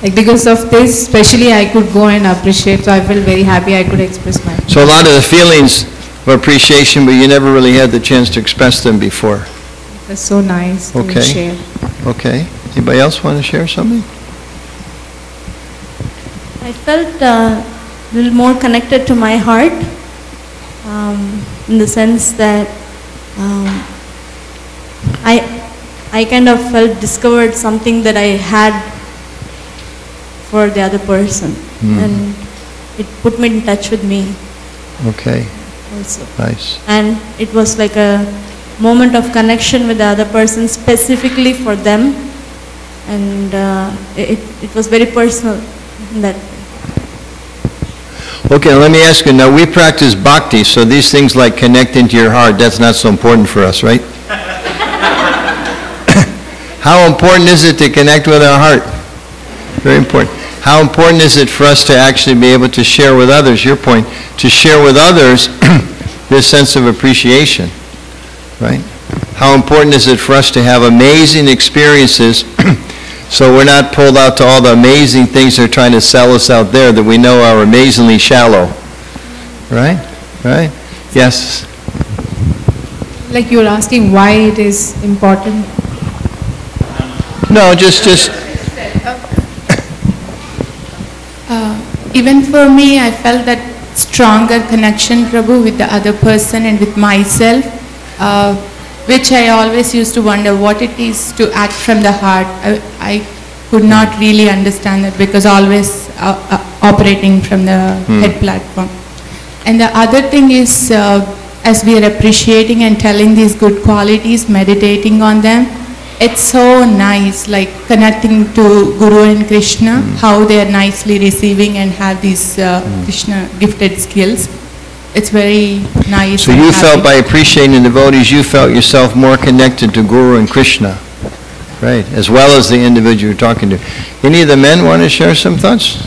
Like because of this, especially I could go and appreciate, so I felt very happy I could express my feelings. So a lot of the feelings of appreciation, but you never really had the chance to express them before. It was so nice to share. Okay. Anybody else want to share something? I felt a little more connected to my heart, in the sense that I kind of discovered something that I had for the other person, and it put me in touch with me. Okay. Also. Nice. And it was like a moment of connection with the other person, specifically for them, and it was very personal in that way. Okay, let me ask you, now we practice bhakti, so these things like connecting to your heart, that's not so important for us, right? How important is it to connect with our heart? Very important. How important is it for us to actually be able to share with others, your point, to share with others this sense of appreciation, right? How important is it for us to have amazing experiences so we're not pulled out to all the amazing things they're trying to sell us out there that we know are amazingly shallow, right? Right? Yes? Like you were asking why it is important. No, just even for me, I felt that stronger connection, Prabhu, with the other person and with myself, which I always used to wonder what it is to act from the heart. I could not really understand that because always operating from the head platform. And the other thing is, as we are appreciating and telling these good qualities, meditating on them, it's so nice, like connecting to Guru and Krishna, how they are nicely receiving and have these Krishna gifted skills. It's very nice. So you felt by appreciating the devotees, you felt yourself more connected to Guru and Krishna, right? As well as the individual you're talking to. Any of the men want to share some thoughts?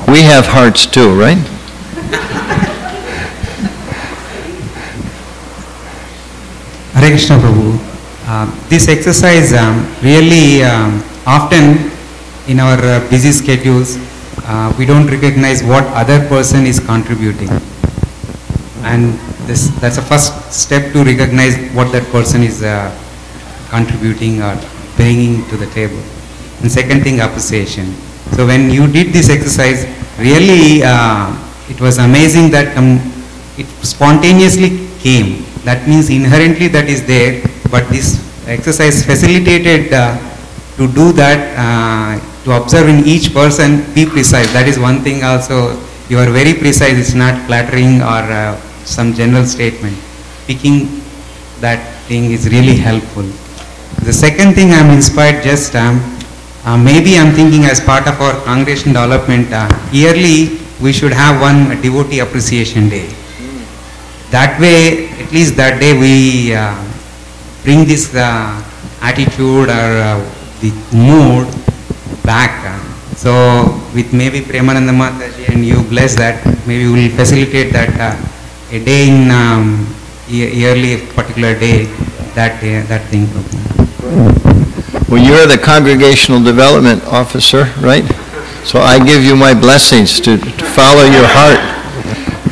We have hearts too, right? Hare Krishna Prabhu. This exercise really often in our busy schedules, we don't recognize what other person is contributing. And that's the first step to recognize what that person is contributing or bringing to the table. And second thing, appreciation. So when you did this exercise, really it was amazing that it spontaneously came. That means inherently that is there, but this exercise facilitated to do that, to observe in each person, be precise. That is one thing also, you are very precise, it's not flattering or some general statement. Picking that thing is really helpful. The second thing I'm inspired just, maybe I'm thinking as part of our congregation development, yearly we should have one devotee appreciation day. That way, at least that day we bring this attitude or the mood back. So with maybe Premananda Mataji and you bless that, maybe we will facilitate that a day in yearly particular day, that thing. Well, you're the congregational development officer, right? So I give you my blessings to follow your heart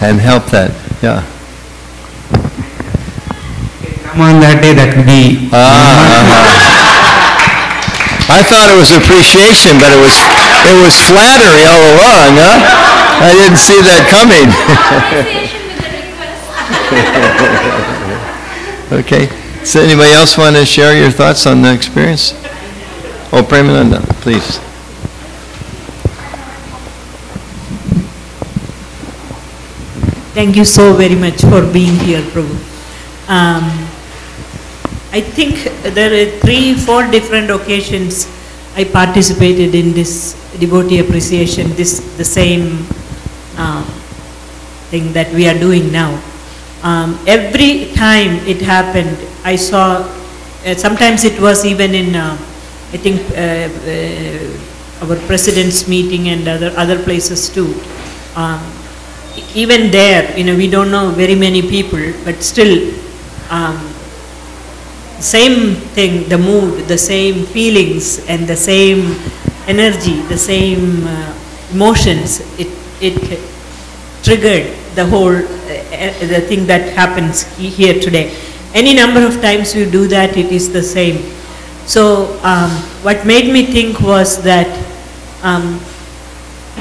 and help that. Yeah. On that day, that would be. I thought it was appreciation, but it was flattery all along, huh? I didn't see that coming. Okay. Does anybody else want to share your thoughts on the experience? Oh, Premananda, please. Thank you so very much for being here, Prabhu. I think there are 3-4 different occasions I participated in this devotee appreciation, the same thing that we are doing now. Every time it happened, I saw, sometimes it was even in, I think, our president's meeting and other places too. Even there, we don't know very many people, but still, same thing, the mood, the same feelings and the same energy, the same emotions, it triggered the whole, the thing that happens here today. Any number of times you do that, it is the same. So what made me think was that,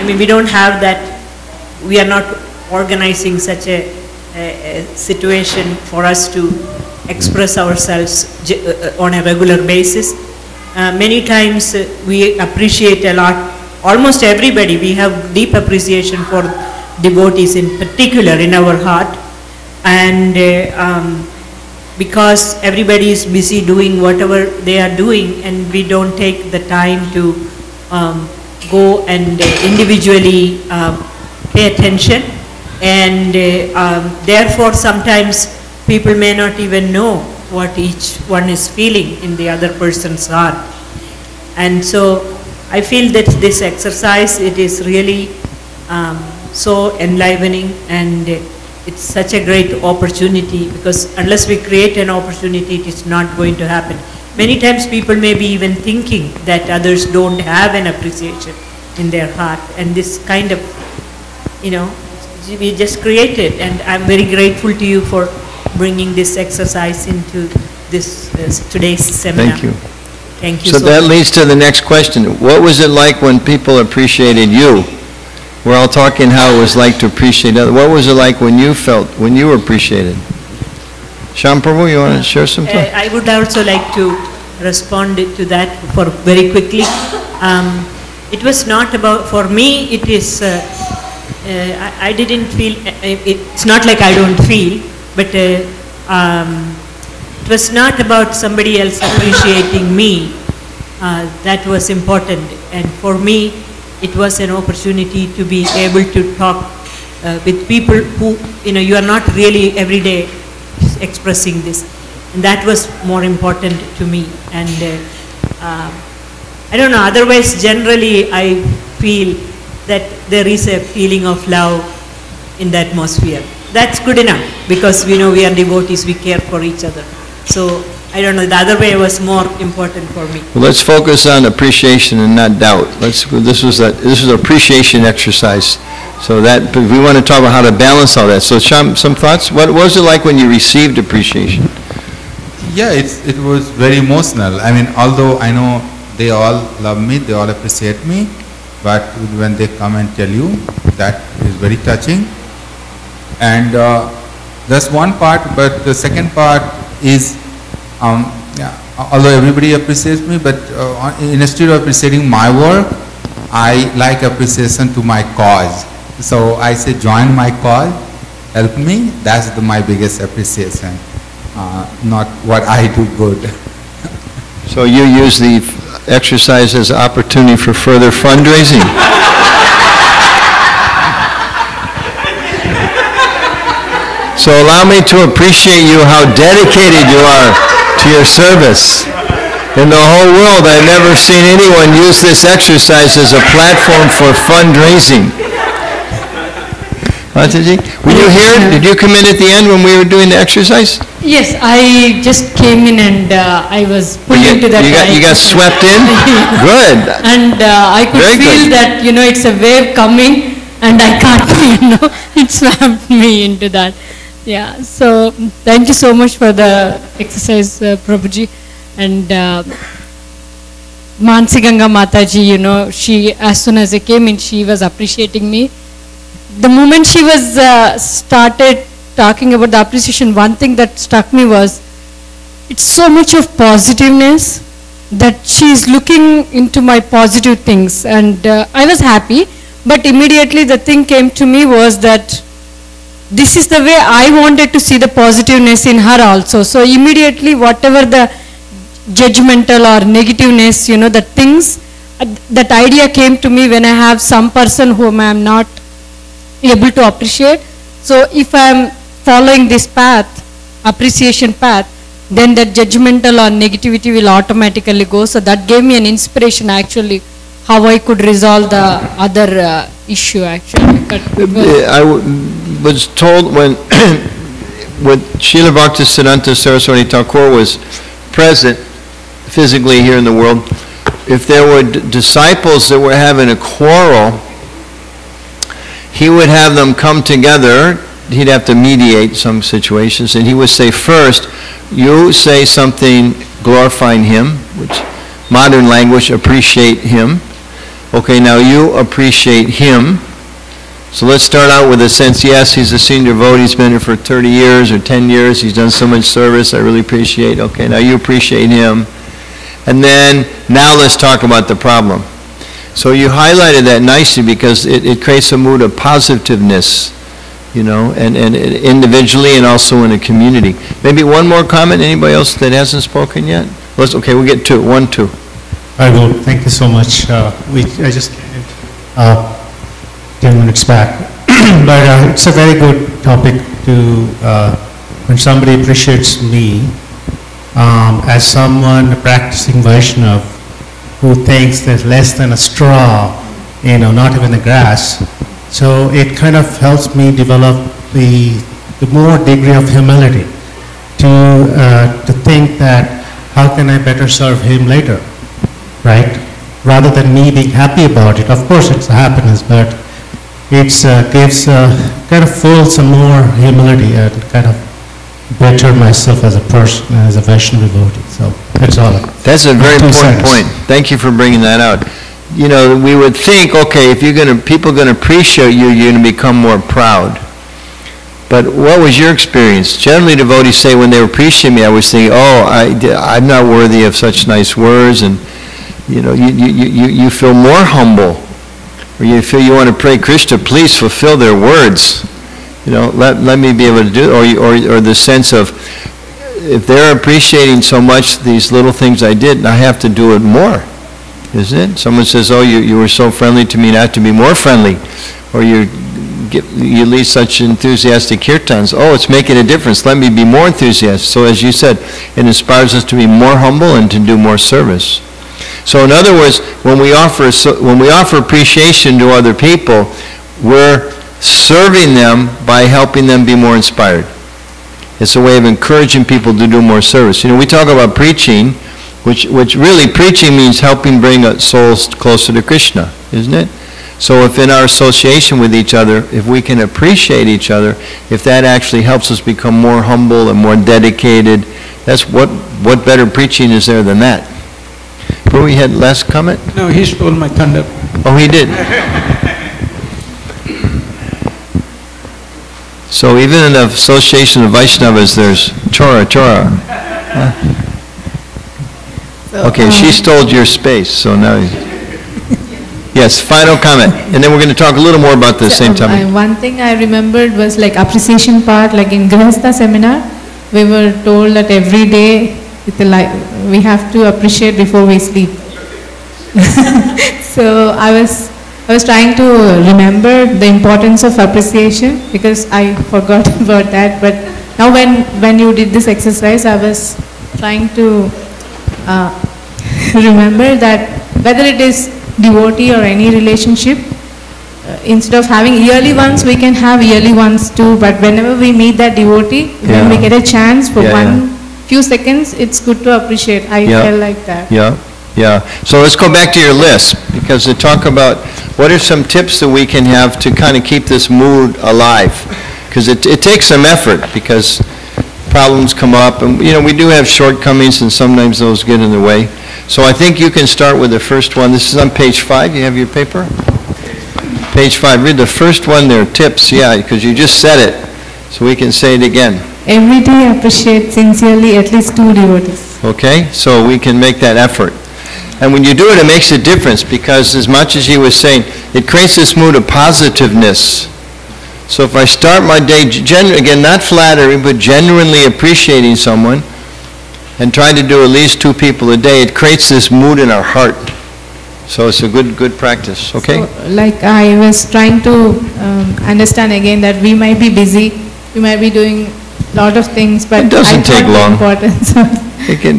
we don't have that, we are not organizing such a situation for us to express ourselves on a regular basis. Many times we appreciate a lot, almost everybody, we have deep appreciation for devotees in particular in our heart, and because everybody is busy doing whatever they are doing and we don't take the time to go and individually pay attention, and therefore sometimes people may not even know what each one is feeling in the other person's heart. And so I feel that this exercise, it is really so enlivening, and it's such a great opportunity, because unless we create an opportunity, it is not going to happen. Many times people may be even thinking that others don't have an appreciation in their heart, and this kind of, we just create it. And I'm very grateful to you for bringing this exercise into this today's seminar. Thank you. Thank you So so that much. leads to the next question. What was it like when people appreciated you? We're all talking how it was like to appreciate others. What was it like when you felt, when you were appreciated? Sham Prabhu, you want to share some thoughts? I would also like to respond to that for very quickly. It was not about, for me, it is, I didn't feel, it's not like I don't feel, but it was not about somebody else appreciating me. That was important. And for me, it was an opportunity to be able to talk with people who, you are not really every day expressing this. And that was more important to me. And I don't know, otherwise generally I feel that there is a feeling of love in the atmosphere. That's good enough, because we know we are devotees, we care for each other. So I don't know, the other way was more important for me. Well, let's focus on appreciation and not doubt. This was an appreciation exercise. So that, but we want to talk about how to balance all that. So Sham, some thoughts? What was it like when you received appreciation? Yeah, it was very emotional. I mean, although I know they all love me, they all appreciate me, but when they come and tell you, that is very touching. And that's one part, but the second part is, although everybody appreciates me, but instead of appreciating my work, I like appreciation to my cause. So I say, join my cause, help me. That's my biggest appreciation, not what I do good. So you use the exercise as an opportunity for further fundraising. So allow me to appreciate you, how dedicated you are to your service. In the whole world, I've never seen anyone use this exercise as a platform for fundraising. Mataji, were you here? Did you come in at the end when we were doing the exercise? Yes, I just came in and I was pulled into that. You got swept in? Good. And I could Very feel good. that, it's a wave coming and I can't, it swept me into that. Yeah, so thank you so much for the exercise, Prabhuji. And Mansi Ganga Mataji, she, as soon as I came in, she was appreciating me. The moment she was started talking about the appreciation, one thing that struck me was, it's so much of positiveness that she is looking into my positive things. And I was happy, but immediately the thing came to me was that this is the way I wanted to see the positiveness in her also. So immediately whatever the judgmental or negativeness, the things, that idea came to me when I have some person whom I am not able to appreciate. So if I am following this path, appreciation path, then that judgmental or negativity will automatically go. So that gave me an inspiration actually, how I could resolve the other issue actually. But I was told when Srila Bhaktisiddhanta Saraswati Thakur was present physically here in the world, if there were disciples that were having a quarrel, he would have them come together. He'd have to mediate some situations, and he would say, first, you say something glorifying him, which modern language, appreciate him. Okay, now you appreciate him. So let's start out with a sense, yes, he's a senior devotee, he's been here for 30 years or 10 years, he's done so much service, I really appreciate. Okay, now you appreciate him. And then, now let's talk about the problem. So you highlighted that nicely because it creates a mood of positiveness, and individually and also in a community. Maybe one more comment, anybody else that hasn't spoken yet? Okay, we'll get two, 1, 2. I will, thank you so much. I just came in 10 minutes back. But it's a very good topic to, when somebody appreciates me, as someone practicing Vaishnava who thinks there's less than a straw, not even the grass. So it kind of helps me develop the more degree of humility to think that how can I better serve him later, right? Rather than me being happy about it. Of course it's a happiness, but it gives kind of full some more humility and kind of better myself as a person, as a Vaishnava devotee. So that's all. That's a very important point. Thank you for bringing that out. We would think, okay, if people are going to appreciate you, you're going to become more proud. But what was your experience? Generally, devotees say when they appreciate me, I was thinking, I'm not worthy of such nice words, and you feel more humble, or you feel you want to pray, Krishna, please fulfill their words. Let me be able to do it. Or the sense of, if they're appreciating so much these little things I did, I have to do it more, isn't it? Someone says, you were so friendly to me, not to be more friendly. Or you lead such enthusiastic kirtans. It's making a difference. Let me be more enthusiastic. So as you said, it inspires us to be more humble and to do more service. So in other words, when we offer appreciation to other people, we're serving them by helping them be more inspired. It's a way of encouraging people to do more service. We talk about preaching, which really preaching means helping bring souls closer to Krishna, isn't it? So if in our association with each other, if we can appreciate each other, if that actually helps us become more humble and more dedicated, that's what better preaching is there than that? Prabhu, you had last comment? No, he stole my thunder. Oh, he did. So even in the association of Vaishnavas, there's chora. Okay, she stole your space, so now... Yes, final comment. And then we're going to talk a little more about the same topic. One thing I remembered was like appreciation part, like in Grihastha seminar, we were told that every day we have to appreciate before we sleep. So I was trying to remember the importance of appreciation because I forgot about that. But now when you did this exercise, I was trying to remember that whether it is devotee or any relationship, instead of having yearly ones, we can have yearly ones too. But whenever we meet that devotee, when we get a chance for few seconds, it's good to appreciate. I felt like that. Yeah. So let's go back to your list, because to talk about what are some tips that we can have to kind of keep this mood alive, because it takes some effort, because problems come up, and we do have shortcomings, and sometimes those get in the way. So I think you can start with the first one. This is on page 5. You have your paper? Page 5. Read the first one there, tips, because you just said it, so we can say it again. Every day appreciate sincerely at least 2 devotees. Okay, so we can make that effort. And when you do it, it makes a difference, because as much as he was saying, it creates this mood of positiveness. So if I start my day, again, not flattering, but genuinely appreciating someone, and try to do at least 2 people a day, it creates this mood in our heart. So it's a good practice, okay? So, like I was trying to understand again that we might be busy, we might be doing a lot of things, but it doesn't take long. It can,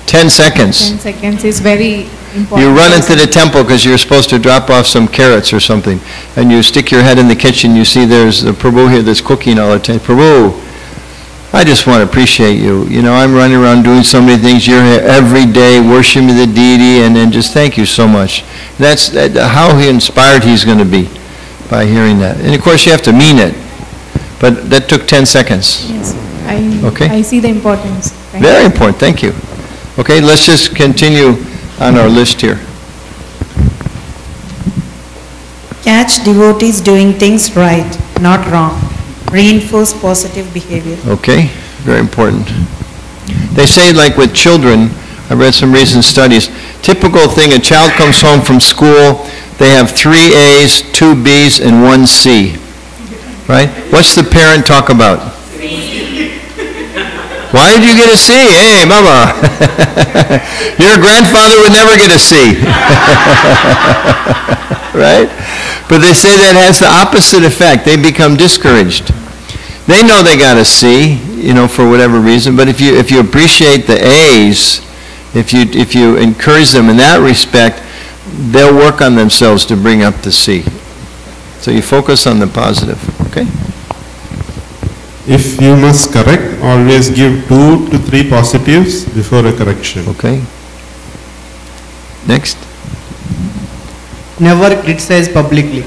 10 seconds. 10 seconds is very important. You run into the temple because you're supposed to drop off some carrots or something, and you stick your head in the kitchen, you see there's a Prabhu here that's cooking all the time. Prabhu, I just want to appreciate you. I'm running around doing so many things. You're here every day worshiping the deity, and then just thank you so much. That's how inspired he's going to be by hearing that. And of course, you have to mean it. But that took 10 seconds. Yes, I see the importance. Very important. Thank you. Okay, let's just continue on our list here. Catch devotees doing things right, not wrong. Reinforce positive behavior. Okay, very important. They say, like with children, I read some recent studies, typical thing, a child comes home from school, they have 3 A's, 2 B's, and 1 C. Right? What's the parent talk about? Why did you get a C? Hey, mama. Your grandfather would never get a C. Right? But they say that has the opposite effect. They become discouraged. They know they got a C. for whatever reason. But if you appreciate the A's, if you encourage them in that respect, they'll work on themselves to bring up the C. So you focus on the positive, okay? If you must correct, always give 2 to 3 positives before a correction. Okay. Next. Never criticize publicly.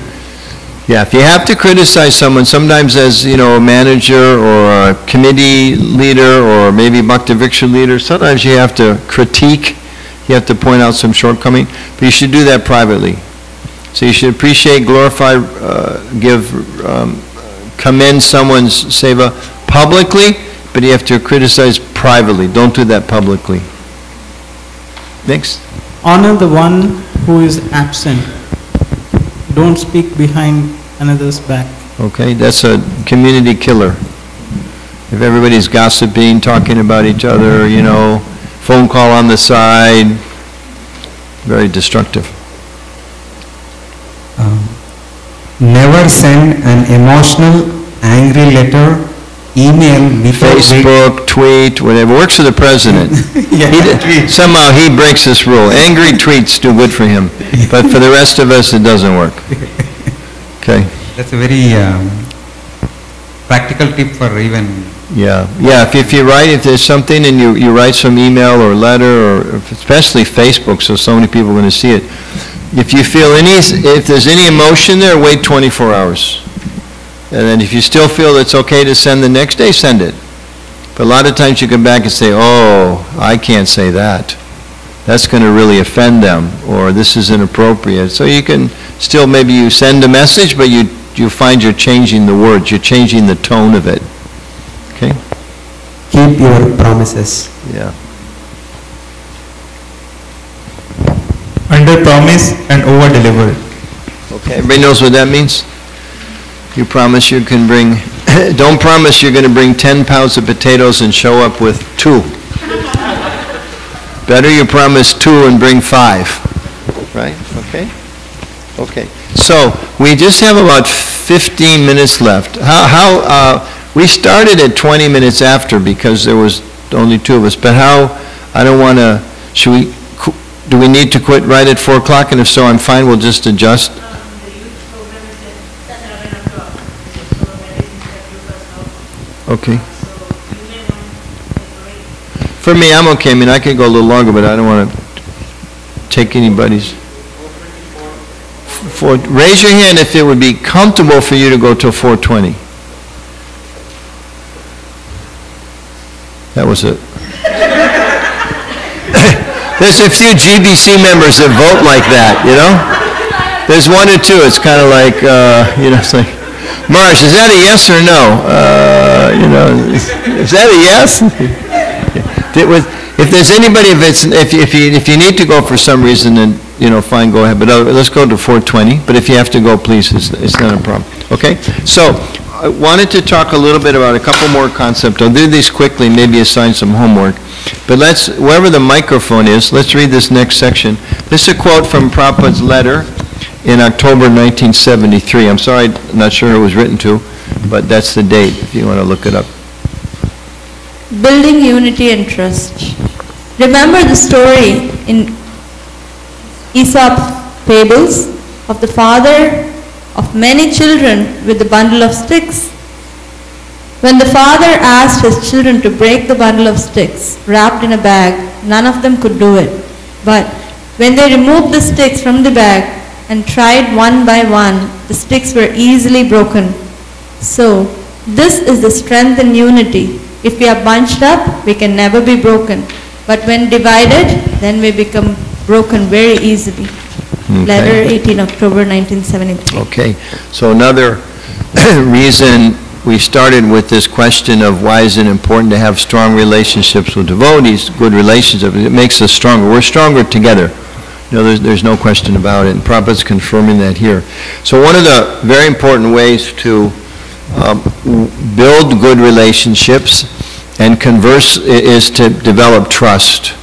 Yeah, if you have to criticize someone, sometimes as, a manager or a committee leader or maybe Bhakti-Vriksha leader, sometimes you have to critique, you have to point out some shortcoming, but you should do that privately. So you should appreciate, glorify, commend someone's seva publicly, but you have to criticize privately. Don't do that publicly. Next. Honor the one who is absent. Don't speak behind another's back. Okay, that's a community killer. If everybody's gossiping, talking about each other, phone call on the side, very destructive. Never send an emotional, angry letter, email, Facebook, tweet, whatever. Works for the president. Somehow he breaks this rule. Angry tweets do good for him, but for the rest of us it doesn't work. Okay. That's a very practical tip for even... Yeah. If you write, if there's something and you write some email or letter, or especially Facebook, so many people are going to see it. If you feel if there's any emotion there, wait 24 hours. And then if you still feel it's okay to send the next day, send it. But a lot of times you come back and say, oh, I can't say that. That's going to really offend them, or this is inappropriate. So you can still, maybe you send a message, but you find you're changing the words, you're changing the tone of it. Okay? Keep your promises. Yeah. Under promise and over deliver. Okay, everybody knows what that means? You promise you can bring, don't promise you're going to bring 10 pounds of potatoes and show up with 2. Better you promise 2 and bring 5. Right? Okay? Okay. So, we just have about 15 minutes left. We started at 20 minutes after because there was only 2 of us, but I don't want to, do we need to quit right at 4 o'clock? And if so, I'm fine, we'll just adjust. Okay. For me, I'm okay. I mean, I could go a little longer, but I don't want to take anybody's. Raise your hand if it would be comfortable for you to go till 4:20. That was it. There's a few GBC members that vote like that, There's 1 or 2. It's kind of like, it's like, Marsh, is that a yes or no? Is that a yes? If there's anybody, if you need to go for some reason, then fine, go ahead. But let's go to 4:20. But if you have to go, please, it's not a problem. Okay. So I wanted to talk a little bit about a couple more concepts. I'll do these quickly, maybe assign some homework. But wherever the microphone is, let's read this next section. This is a quote from Prabhupada's letter in October 1973. I'm sorry, I'm not sure who it was written to, but that's the date if you want to look it up. Building unity and trust. Remember the story in Aesop's fables of the father of many children with the bundle of sticks. When the father asked his children to break the bundle of sticks wrapped in a bag, none of them could do it. But when they removed the sticks from the bag and tried one by one, the sticks were easily broken. So, this is the strength in unity. If we are bunched up, we can never be broken. But when divided, then we become broken very easily. Okay. Letter 18 October 1973. Okay, so another reason we started with this question of why is it important to have strong relationships with devotees, good relationships, it makes us stronger. We're stronger together. There's no question about it, and Prabhupada's confirming that here. So one of the very important ways to build good relationships and converse is to develop trust.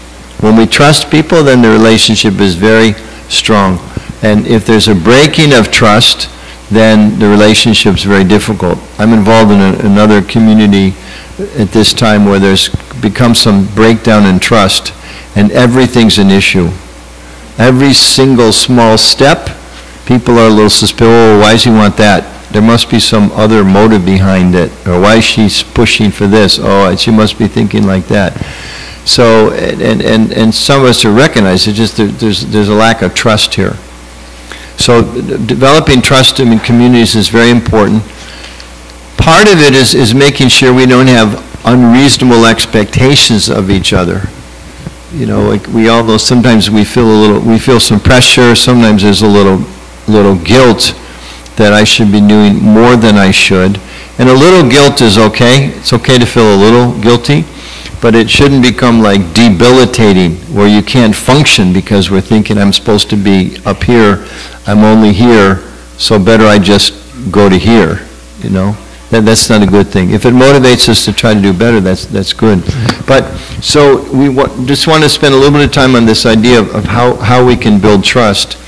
When we trust people, then the relationship is very strong. And if there's a breaking of trust, then the relationship's very difficult. I'm involved in another community at this time where there's become some breakdown in trust, and everything's an issue. Every single small step, people are a little suspicious. Oh, why does he want that? There must be some other motive behind it. Or why is she pushing for this? Oh, she must be thinking like that. So, and some of us are recognizing just there's a lack of trust here. So developing trust in communities is very important. Part of it is making sure we don't have unreasonable expectations of each other. You know, like we all know, sometimes we feel some pressure, sometimes there's a little guilt that I should be doing more than I should. And a little guilt is okay. It's okay to feel a little guilty, but it shouldn't become like debilitating where you can't function because we're thinking I'm supposed to be up here, I'm only here, so better I just go to here, you know. That's not a good thing. If it motivates us to try to do better, that's good. But so we just want to spend a little bit of time on this idea of how we can build trust.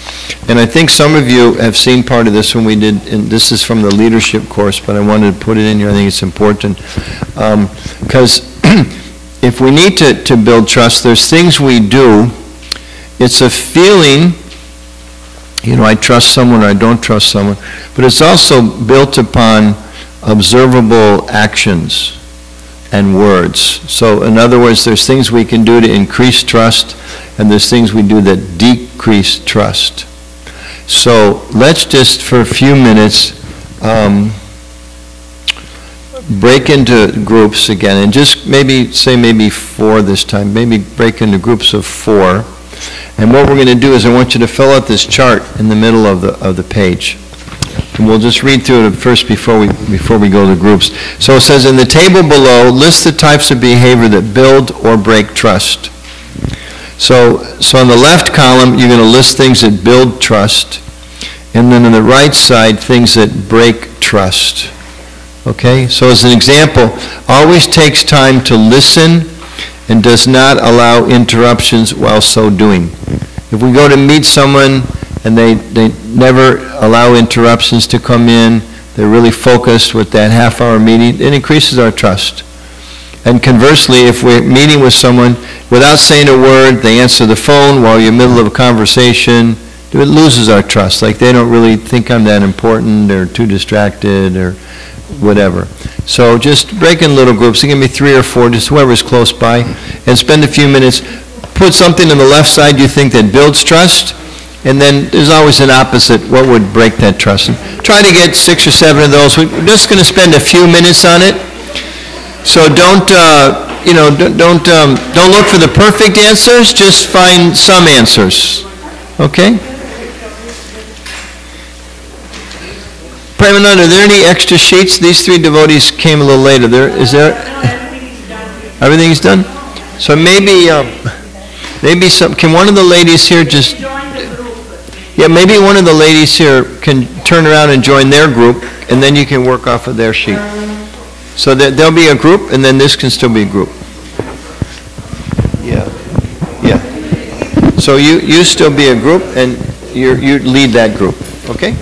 And I think some of you have seen part of this when we did, and this is from the leadership course, but I wanted to put it in here. I think it's important. Because if we need to build trust, there's things we do. It's a feeling, you know, I trust someone or I don't trust someone, but it's also built upon observable actions and words. So in other words, there's things we can do to increase trust, and there's things we do that decrease trust. So let's just for a few minutes break into groups again, and just maybe 4 this time, maybe break into groups of 4. And what we're going to do is I want you to fill out this chart in the middle of the page. And we'll just read through it first before we go to groups. So it says, in the table below, list the types of behavior that build or break trust. So on the left column, you're going to list things that build trust. And then on the right side, things that break trust. Okay? So as an example, always takes time to listen and does not allow interruptions while so doing. If we go to meet someone and they never allow interruptions to come in, they're really focused with that half-hour meeting, it increases our trust. And conversely, if we're meeting with someone, without saying a word, they answer the phone while you're in the middle of a conversation, it loses our trust. Like they don't really think I'm that important, they're too distracted, or whatever. So just break in little groups. It can be 3 or 4, just whoever's close by, and spend a few minutes. Put something on the left side you think that builds trust, and then there's always an opposite. What would break that trust? And try to get 6 or 7 of those. We're just going to spend a few minutes on it. So don't look for the perfect answers. Just find some answers. Okay? Premanand, are there any extra sheets? These 3 devotees came a little later. Is there? Everything's done? So maybe some. Can one of the ladies here just? Yeah, maybe one of the ladies here can turn around and join their group, and then you can work off of their sheet. So there'll be a group, and then this can still be a group. Yeah. So you still be a group, and you lead that group. Okay.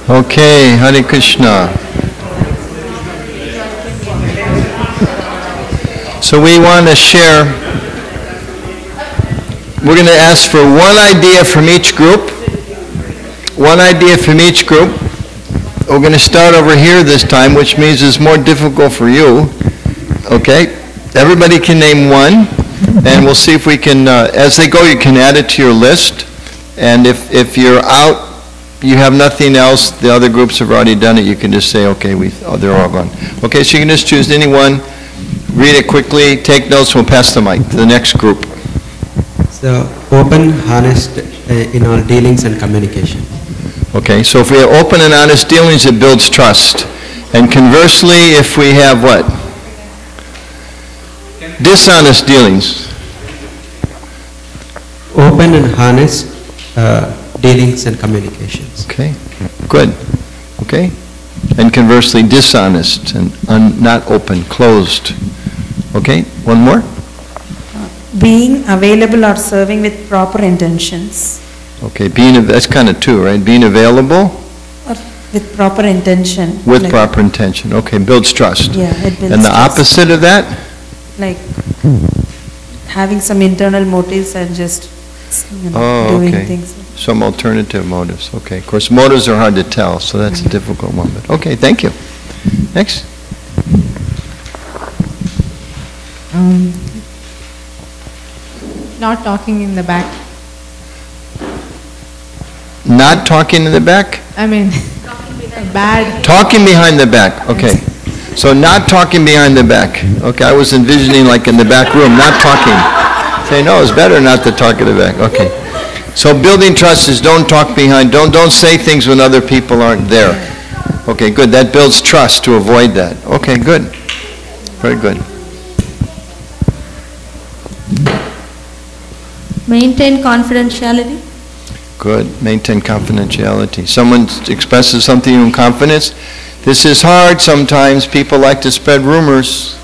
Okay, Hare Krishna. So we want to share, we're going to ask for one idea from each group. One idea from each group. We're going to start over here this time, which means it's more difficult for you. Okay? Everybody can name one, and we'll see if we can, as they go, you can add it to your list. And if you're out, you have nothing else, the other groups have already done it, you can just say, okay, they're all gone. Okay, so you can just choose any one, read it quickly, take notes, we'll pass the mic to the next group. So, open, honest in all dealings and communication. Okay, so if we have open and honest dealings, it builds trust. And conversely, if we have what? Dishonest dealings. Open and honest dealings and communications. Okay, good. Okay, and conversely, dishonest and not open, closed. Okay, one more. Being available or serving with proper intentions. Okay, that's kind of two, right? Being available. Or with proper intention. With like, proper intention. Okay, builds trust. Yeah, it builds And the trust. opposite of that? Like having some internal motives and just doing things. Some alternative motives. Okay, of course, motives are hard to tell, so that's a difficult one. But okay, thank you. Next. Not talking in the back. Not talking in the back? I mean, bad. Talking behind the back, okay. So not talking behind the back. Okay, I was envisioning like in the back room, not talking. Say, no, it's better not to talk in the back. Okay. So building trust is don't talk behind, don't say things when other people aren't there. Okay, good. That builds trust to avoid that. Okay, good. Very good. Maintain confidentiality. Good. Maintain confidentiality. Someone expresses something in confidence. This is hard sometimes. People like to spread rumors.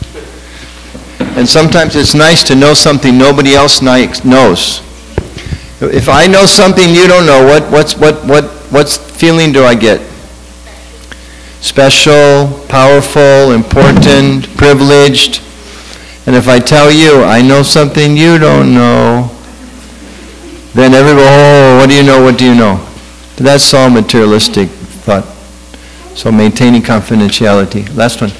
And sometimes it's nice to know something nobody else knows. If I know something you don't know, what feeling do I get? Special, powerful, important, privileged. And if I tell you, I know something you don't know, then everybody, oh, what do you know, what do you know? That's all materialistic thought. So maintaining confidentiality. Last one.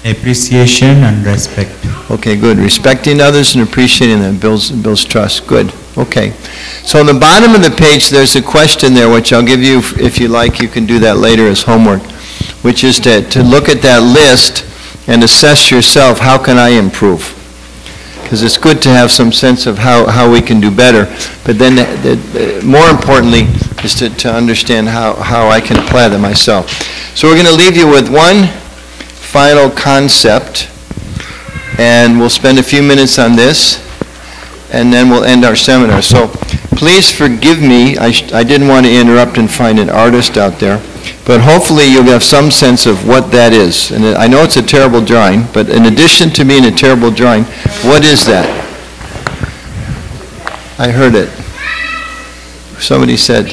Appreciation and respect. Okay, good. Respecting others and appreciating them builds trust. Good. Okay. So on the bottom of the page, there's a question there, which I'll give you, if you like, you can do that later as homework, which is to look at that list and assess yourself, how can I improve? Because it's good to have some sense of how we can do better. But then more importantly is to understand how I can apply that myself. So we're going to leave you with one final concept, and we'll spend a few minutes on this, and then we'll end our seminar. So please forgive me, I didn't want to interrupt and find an artist out there, but hopefully you'll have some sense of what that is. And I know it's a terrible drawing, but in addition to being a terrible drawing, what is that? I heard it. Somebody said,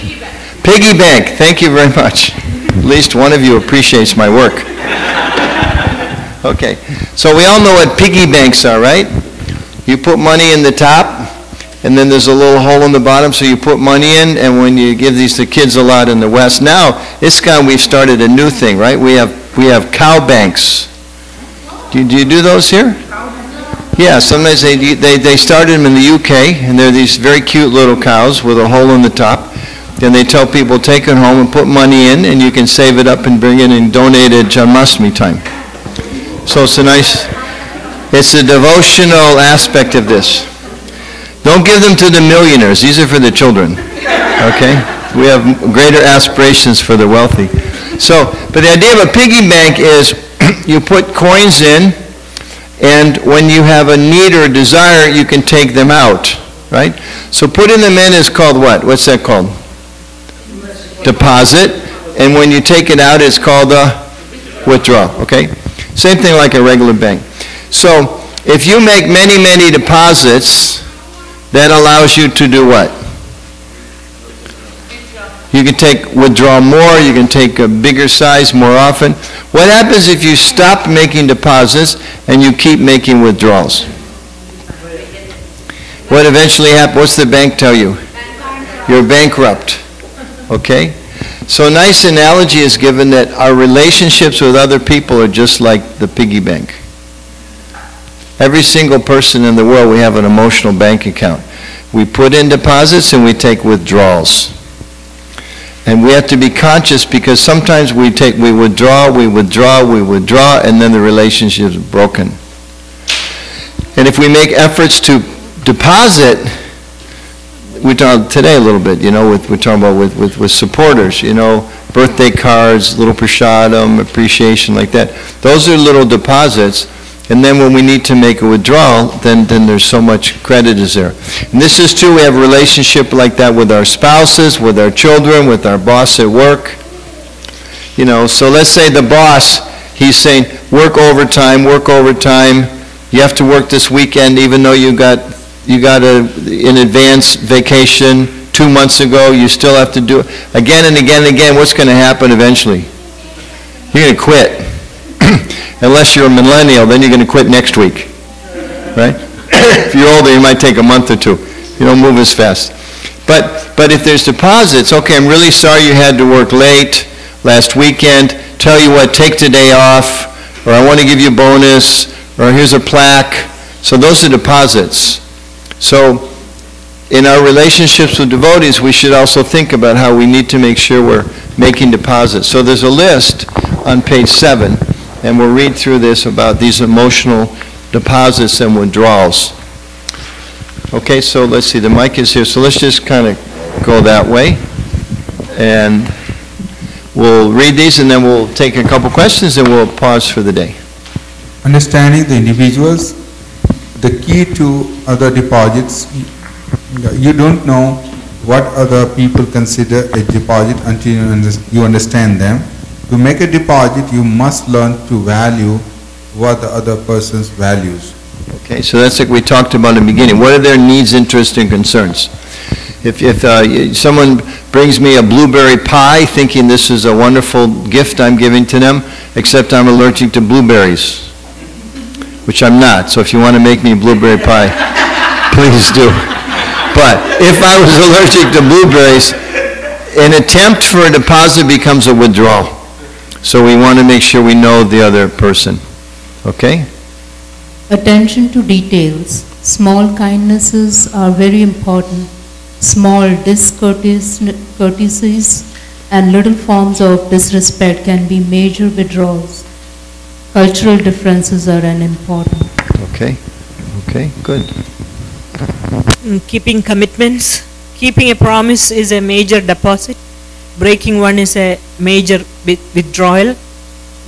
piggy bank. Thank you very much. At least one of you appreciates my work. Okay, so we all know what piggy banks are, right? You put money in the top, and then there's a little hole in the bottom, so you put money in, and when you give these to kids a lot in the West. Now, ISKCON, we've started a new thing, right? We have cow banks. Do you do those here? Yeah, sometimes they started them in the UK, and they're these very cute little cows with a hole in the top. Then they tell people, take it home and put money in, and you can save it up and bring it and donate it Janmashtami time. So it's a devotional aspect of this. Don't give them to the millionaires. These are for the children. Okay? We have greater aspirations for the wealthy. So, but the idea of a piggy bank is you put coins in, and when you have a need or a desire, you can take them out. Right? So putting them in is called what? What's that called? Deposit. And when you take it out, it's called a withdrawal. Okay? Same thing like a regular bank. So if you make many, many deposits, that allows you to do what? You can withdraw more, you can take a bigger size more often. What happens if you stop making deposits and you keep making withdrawals? What eventually happens? What's the bank tell you? You're bankrupt. Okay? So a nice analogy is given that our relationships with other people are just like the piggy bank. Every single person in the world, we have an emotional bank account. We put in deposits and we take withdrawals. And we have to be conscious because sometimes we withdraw, and then the relationship is broken. And if we make efforts to deposit, we talked today a little bit, we're talking about with supporters, birthday cards, little prasadam, appreciation like that. Those are little deposits. And then when we need to make a withdrawal, then there's so much credit is there. And this is true, we have a relationship like that with our spouses, with our children, with our boss at work. So let's say the boss, he's saying, work overtime. You have to work this weekend even though you got an advance vacation 2 months ago, you still have to do it again and again and again. What's going to happen eventually? You're going to quit. Unless you're a millennial, then you're going to quit next week, right? If you're older, you might take a month or two. You don't move as fast. But if there's deposits, okay, I'm really sorry you had to work late last weekend. Tell you what, take the day off, or I want to give you a bonus, or here's a plaque. So those are deposits. So in our relationships with devotees, we should also think about how we need to make sure we're making deposits. So there's a list on page 7. And we'll read through this about these emotional deposits and withdrawals. Okay, so let's see, the mic is here. So let's just kind of go that way. And we'll read these and then we'll take a couple questions and we'll pause for the day. Understanding the individuals, the key to other deposits, you don't know what other people consider a deposit until you understand them. To make a deposit, you must learn to value what the other person's values. Okay, so that's like we talked about in the beginning. What are their needs, interests, and concerns? If someone brings me a blueberry pie thinking this is a wonderful gift I'm giving to them, except I'm allergic to blueberries, which I'm not. So if you want to make me a blueberry pie, please do. But if I was allergic to blueberries, an attempt for a deposit becomes a withdrawal. So we want to make sure we know the other person. Okay? Attention to details. Small kindnesses are very important. Small discourtesies and little forms of disrespect can be major withdrawals. Cultural differences are unimportant. Okay, good. Keeping commitments. Keeping a promise is a major deposit. Breaking one is a major withdrawal.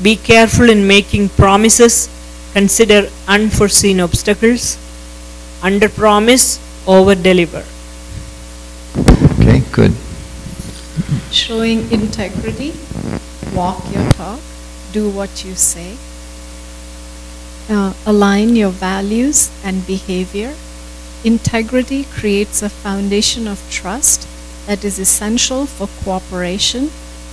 Be careful in making promises. Consider unforeseen obstacles. Under promise, over deliver. Okay, good. Showing integrity, walk your talk, do what you say, align your values and behavior. Integrity creates a foundation of trust that is essential for cooperation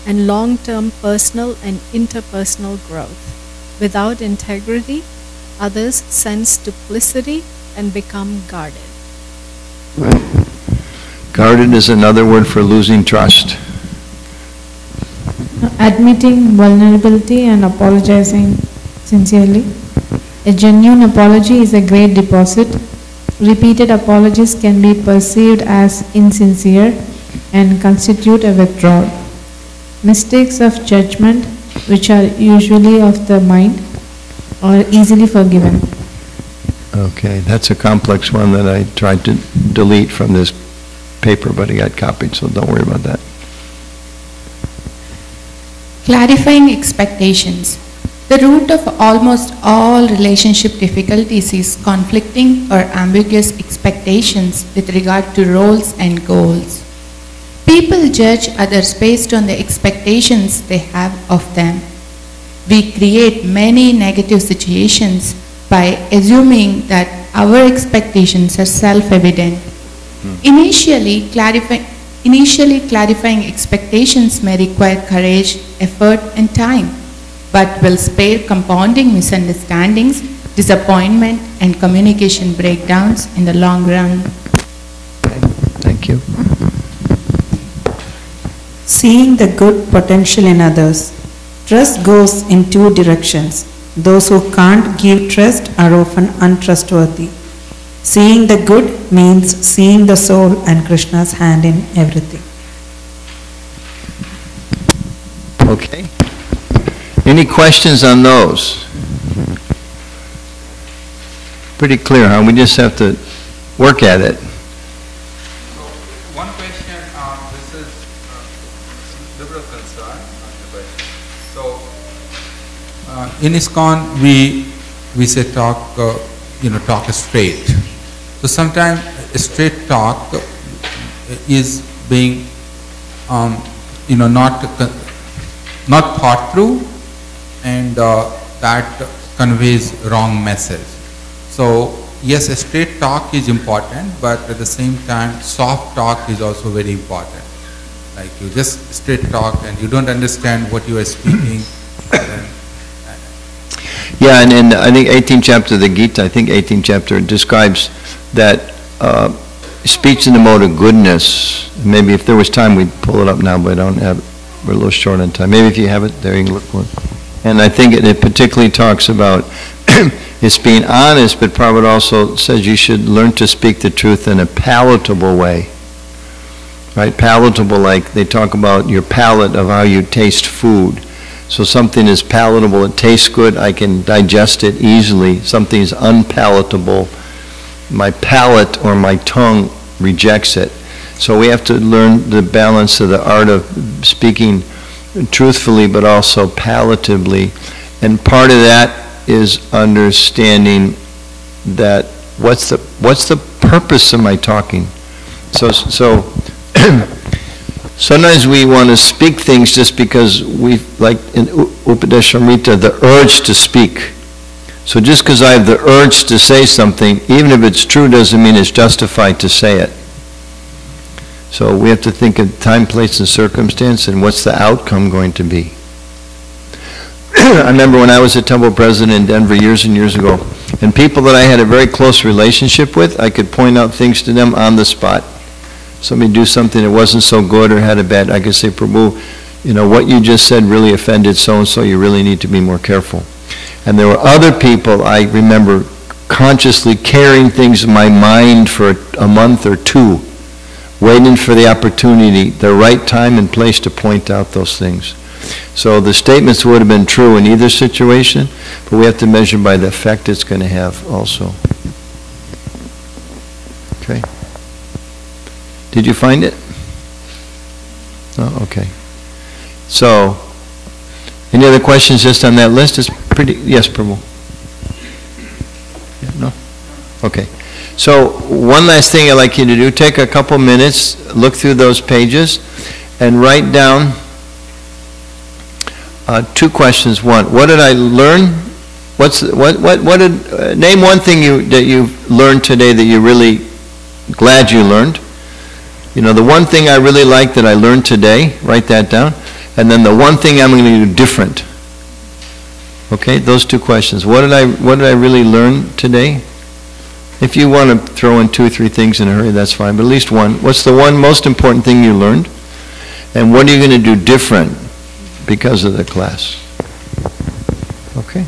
and long-term personal and interpersonal growth. Without integrity, others sense duplicity and become guarded. Right. Guarded is another word for losing trust. Admitting vulnerability and apologizing sincerely. A genuine apology is a great deposit. Repeated apologies can be perceived as insincere and constitute a withdrawal. Mistakes of judgment, which are usually of the mind, are easily forgiven. Okay, that's a complex one that I tried to delete from this paper, but it got copied, so don't worry about that. Clarifying expectations. The root of almost all relationship difficulties is conflicting or ambiguous expectations with regard to roles and goals. People judge others based on the expectations they have of them. We create many negative situations by assuming that our expectations are self-evident. Initially, Initially, clarifying expectations may require courage, effort, and time, but will spare compounding misunderstandings, disappointment, and communication breakdowns in the long run. Thank you. Seeing the good potential in others. Trust goes in two directions. Those who can't give trust are often untrustworthy. Seeing the good means seeing the soul and Krishna's hand in everything. Okay. Any questions on those? Pretty clear, huh? We just have to work at it. One question, this is liberal concern, not the question. So, in ISKCON, we say talk, talk straight. So sometimes straight talk is being, not thought through, and that conveys wrong message. So yes, a straight talk is important, but at the same time, soft talk is also very important. Like you just straight talk and you don't understand what you are speaking. Yeah, and I think 18th chapter of the Gita, 18th chapter describes that speech in the mode of goodness. Maybe if there was time, we'd pull it up now, but I don't have. We're a little short on time. Maybe if you have it, there you can look for it. And I think it particularly talks about it's being honest, but Prabhupada also says you should learn to speak the truth in a palatable way. Right? Palatable, like they talk about your palate of how you taste food. So something is palatable, it tastes good, I can digest it easily. Something is unpalatable, my palate or my tongue rejects it. So we have to learn the balance of the art of speaking truthfully but also palatably. And part of that is understanding that what's the purpose of my talking. So sometimes we want to speak things just because we, like in Upadeshamrita, the urge to speak. So just because I have the urge to say something, even if it's true, doesn't mean it's justified to say it. So we have to think of time, place, and circumstance, and what's the outcome going to be. I remember when I was a temple president in Denver years and years ago, and people that I had a very close relationship with, I could point out things to them on the spot. Somebody do something that wasn't so good or had a bad, I could say, Prabhu, what you just said really offended so-and-so, you really need to be more careful. And there were other people I remember consciously carrying things in my mind for a month or two, waiting for the opportunity, the right time and place to point out those things. So the statements would have been true in either situation, but we have to measure by the effect it's going to have also. Okay. Did you find it? Oh, okay. So, any other questions just on that list? It's pretty, yes, Prabhu. Yeah, no? Okay. So, one last thing I'd like you to do, take a couple minutes, look through those pages, and write down two questions. One, what did I learn? Name one thing that you learned today that you're really glad you learned. The one thing I really like that I learned today, write that down. And then the one thing I'm going to do different. Okay, those two questions. What did I really learn today? If you want to throw in 2 or 3 things in a hurry, that's fine, but at least one. What's the one most important thing you learned? And what are you going to do different because of the class? Okay.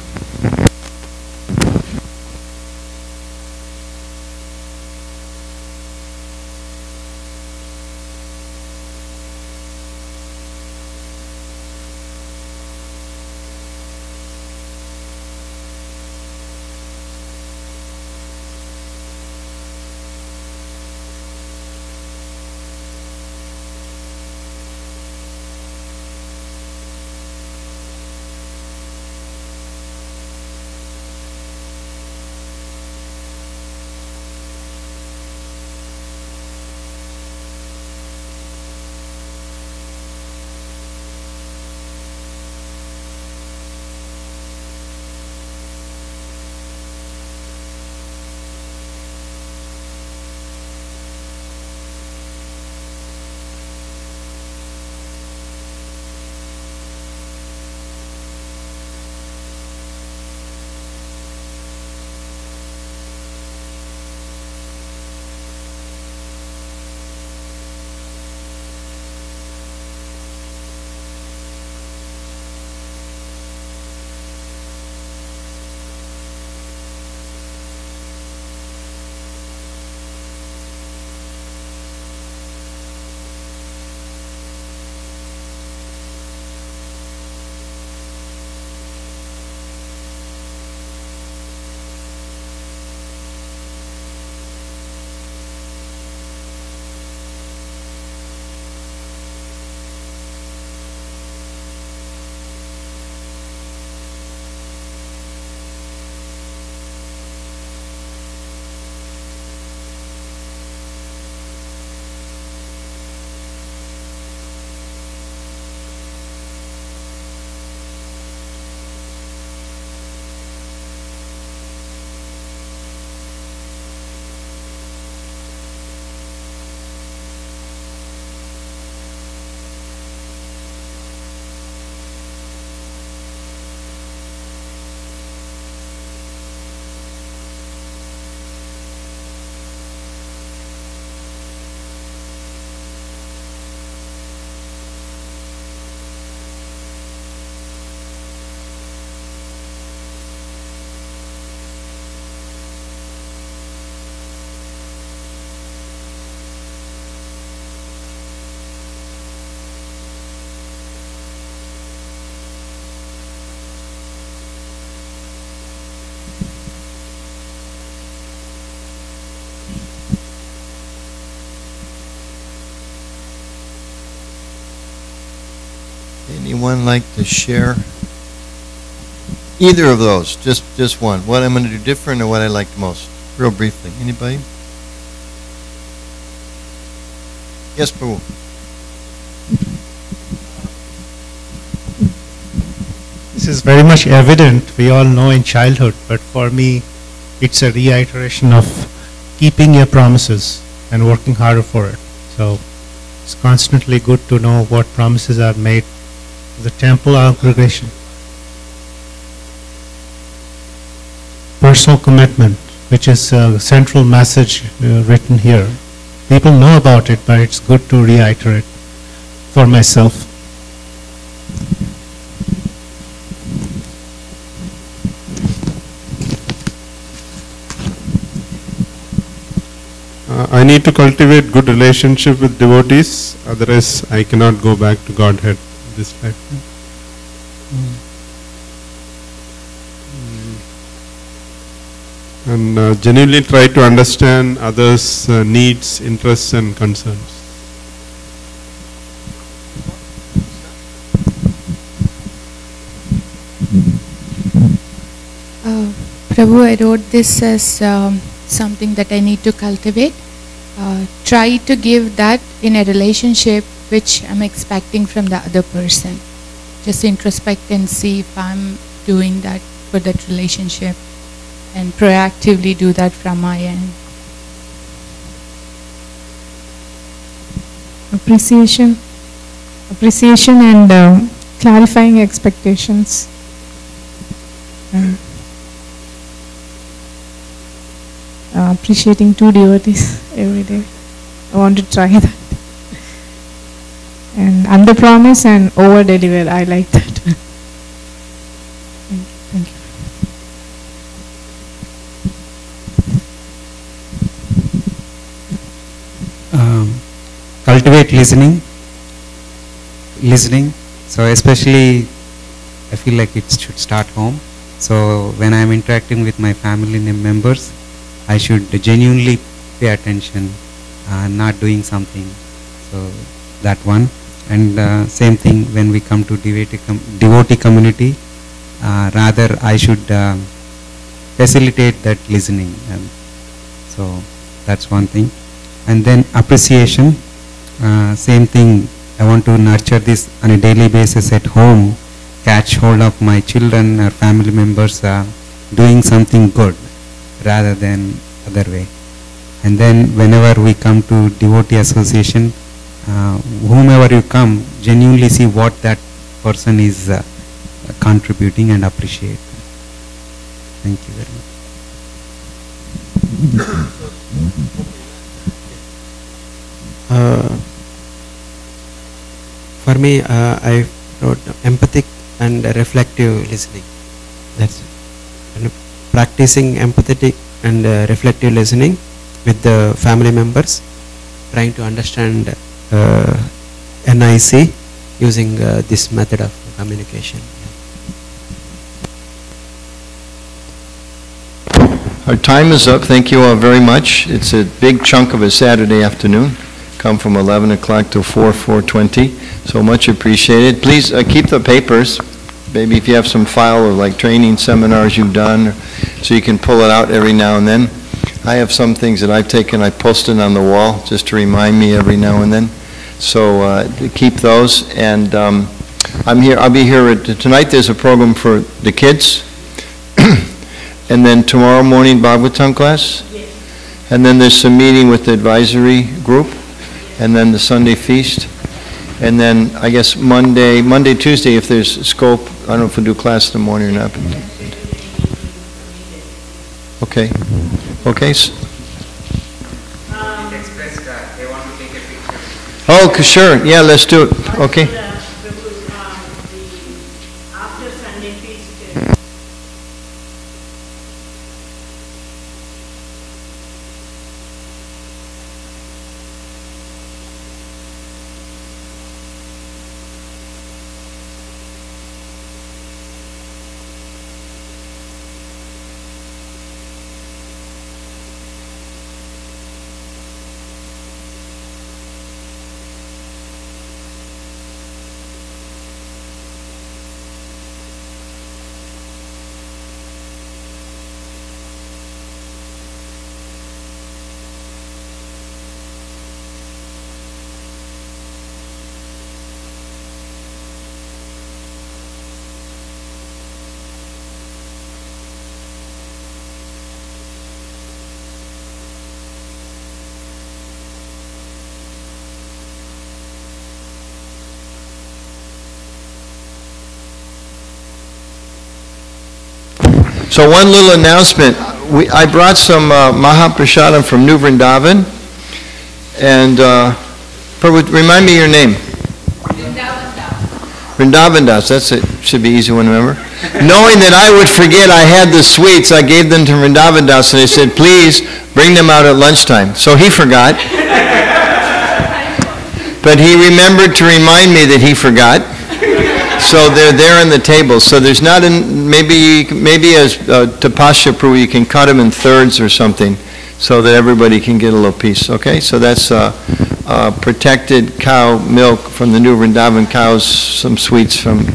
anyone like to share? Either of those, just one. What I'm going to do different or what I liked most? Real briefly. Anybody? Yes, Prabhu. This is very much evident, we all know in childhood, but for me, it's a reiteration of keeping your promises and working harder for it. So it's constantly good to know what promises are made to the temple congregation. Personal commitment, which is a central message written here. People know about it, but it's good to reiterate for myself. I need to cultivate good relationship with devotees, otherwise I cannot go back to Godhead this lifetime. And genuinely try to understand others' needs, interests and concerns. Prabhu, I wrote this as something that I need to cultivate. Try to give that in a relationship which I'm expecting from the other person. Just introspect and see if I'm doing that for that relationship, and proactively do that from my end. Appreciation and clarifying expectations. Appreciating two devotees every day. I want to try that. And under promise and over deliver. I like that. Thank you. Cultivate listening. So especially I feel like it should start home. So when I'm interacting with my family members, I should genuinely pay attention, not doing something. So that one. And same thing when we come to devotee community, rather I should facilitate that listening. So that's one thing. And then appreciation, same thing. I want to nurture this on a daily basis at home, catch hold of my children or family members doing something good rather than other way. And then whenever we come to devotee association, whomever you come, genuinely see what that person is contributing and appreciate. Thank you very much. For me, I wrote empathic and reflective listening. That's it. And practicing empathetic and reflective listening with the family members, trying to understand NIC using this method of communication. Our time is up. Thank you all very much. It's a big chunk of a Saturday afternoon. Come from 11 o'clock to 4:20. So much appreciated. Please keep the papers. Maybe if you have some file of like training seminars you've done, so you can pull it out every now and then. I have some things that I've taken, I posted on the wall just to remind me every now and then. So keep those. And I'm here. I'll be here tonight. There's a program for the kids, and then tomorrow morning Bhagavatam class, and then there's some meeting with the advisory group, and then the Sunday feast, and then I guess Monday, Tuesday, if there's scope. I don't know if we'll do class in the morning or not. Okay. Okay. Oh, sure. Yeah, let's do it. Okay. So one little announcement. I brought some Mahaprasadam from New Vrindavan. And Prabhu, remind me your name. Vrindavan Das. That's it. Should be easy one to remember. Knowing that I would forget I had the sweets, I gave them to Vrindavan Das and I said, please bring them out at lunchtime. So he forgot. But he remembered to remind me that he forgot. So they're there on the table. So there's not maybe as tapasya Prabhu, you can cut them in thirds or something so that everybody can get a little piece. Okay? So that's protected cow milk from the New Vrindavan cows, some sweets from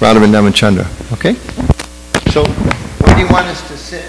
Radha Vrindavan Chandra. Okay? So where do you want us to sit?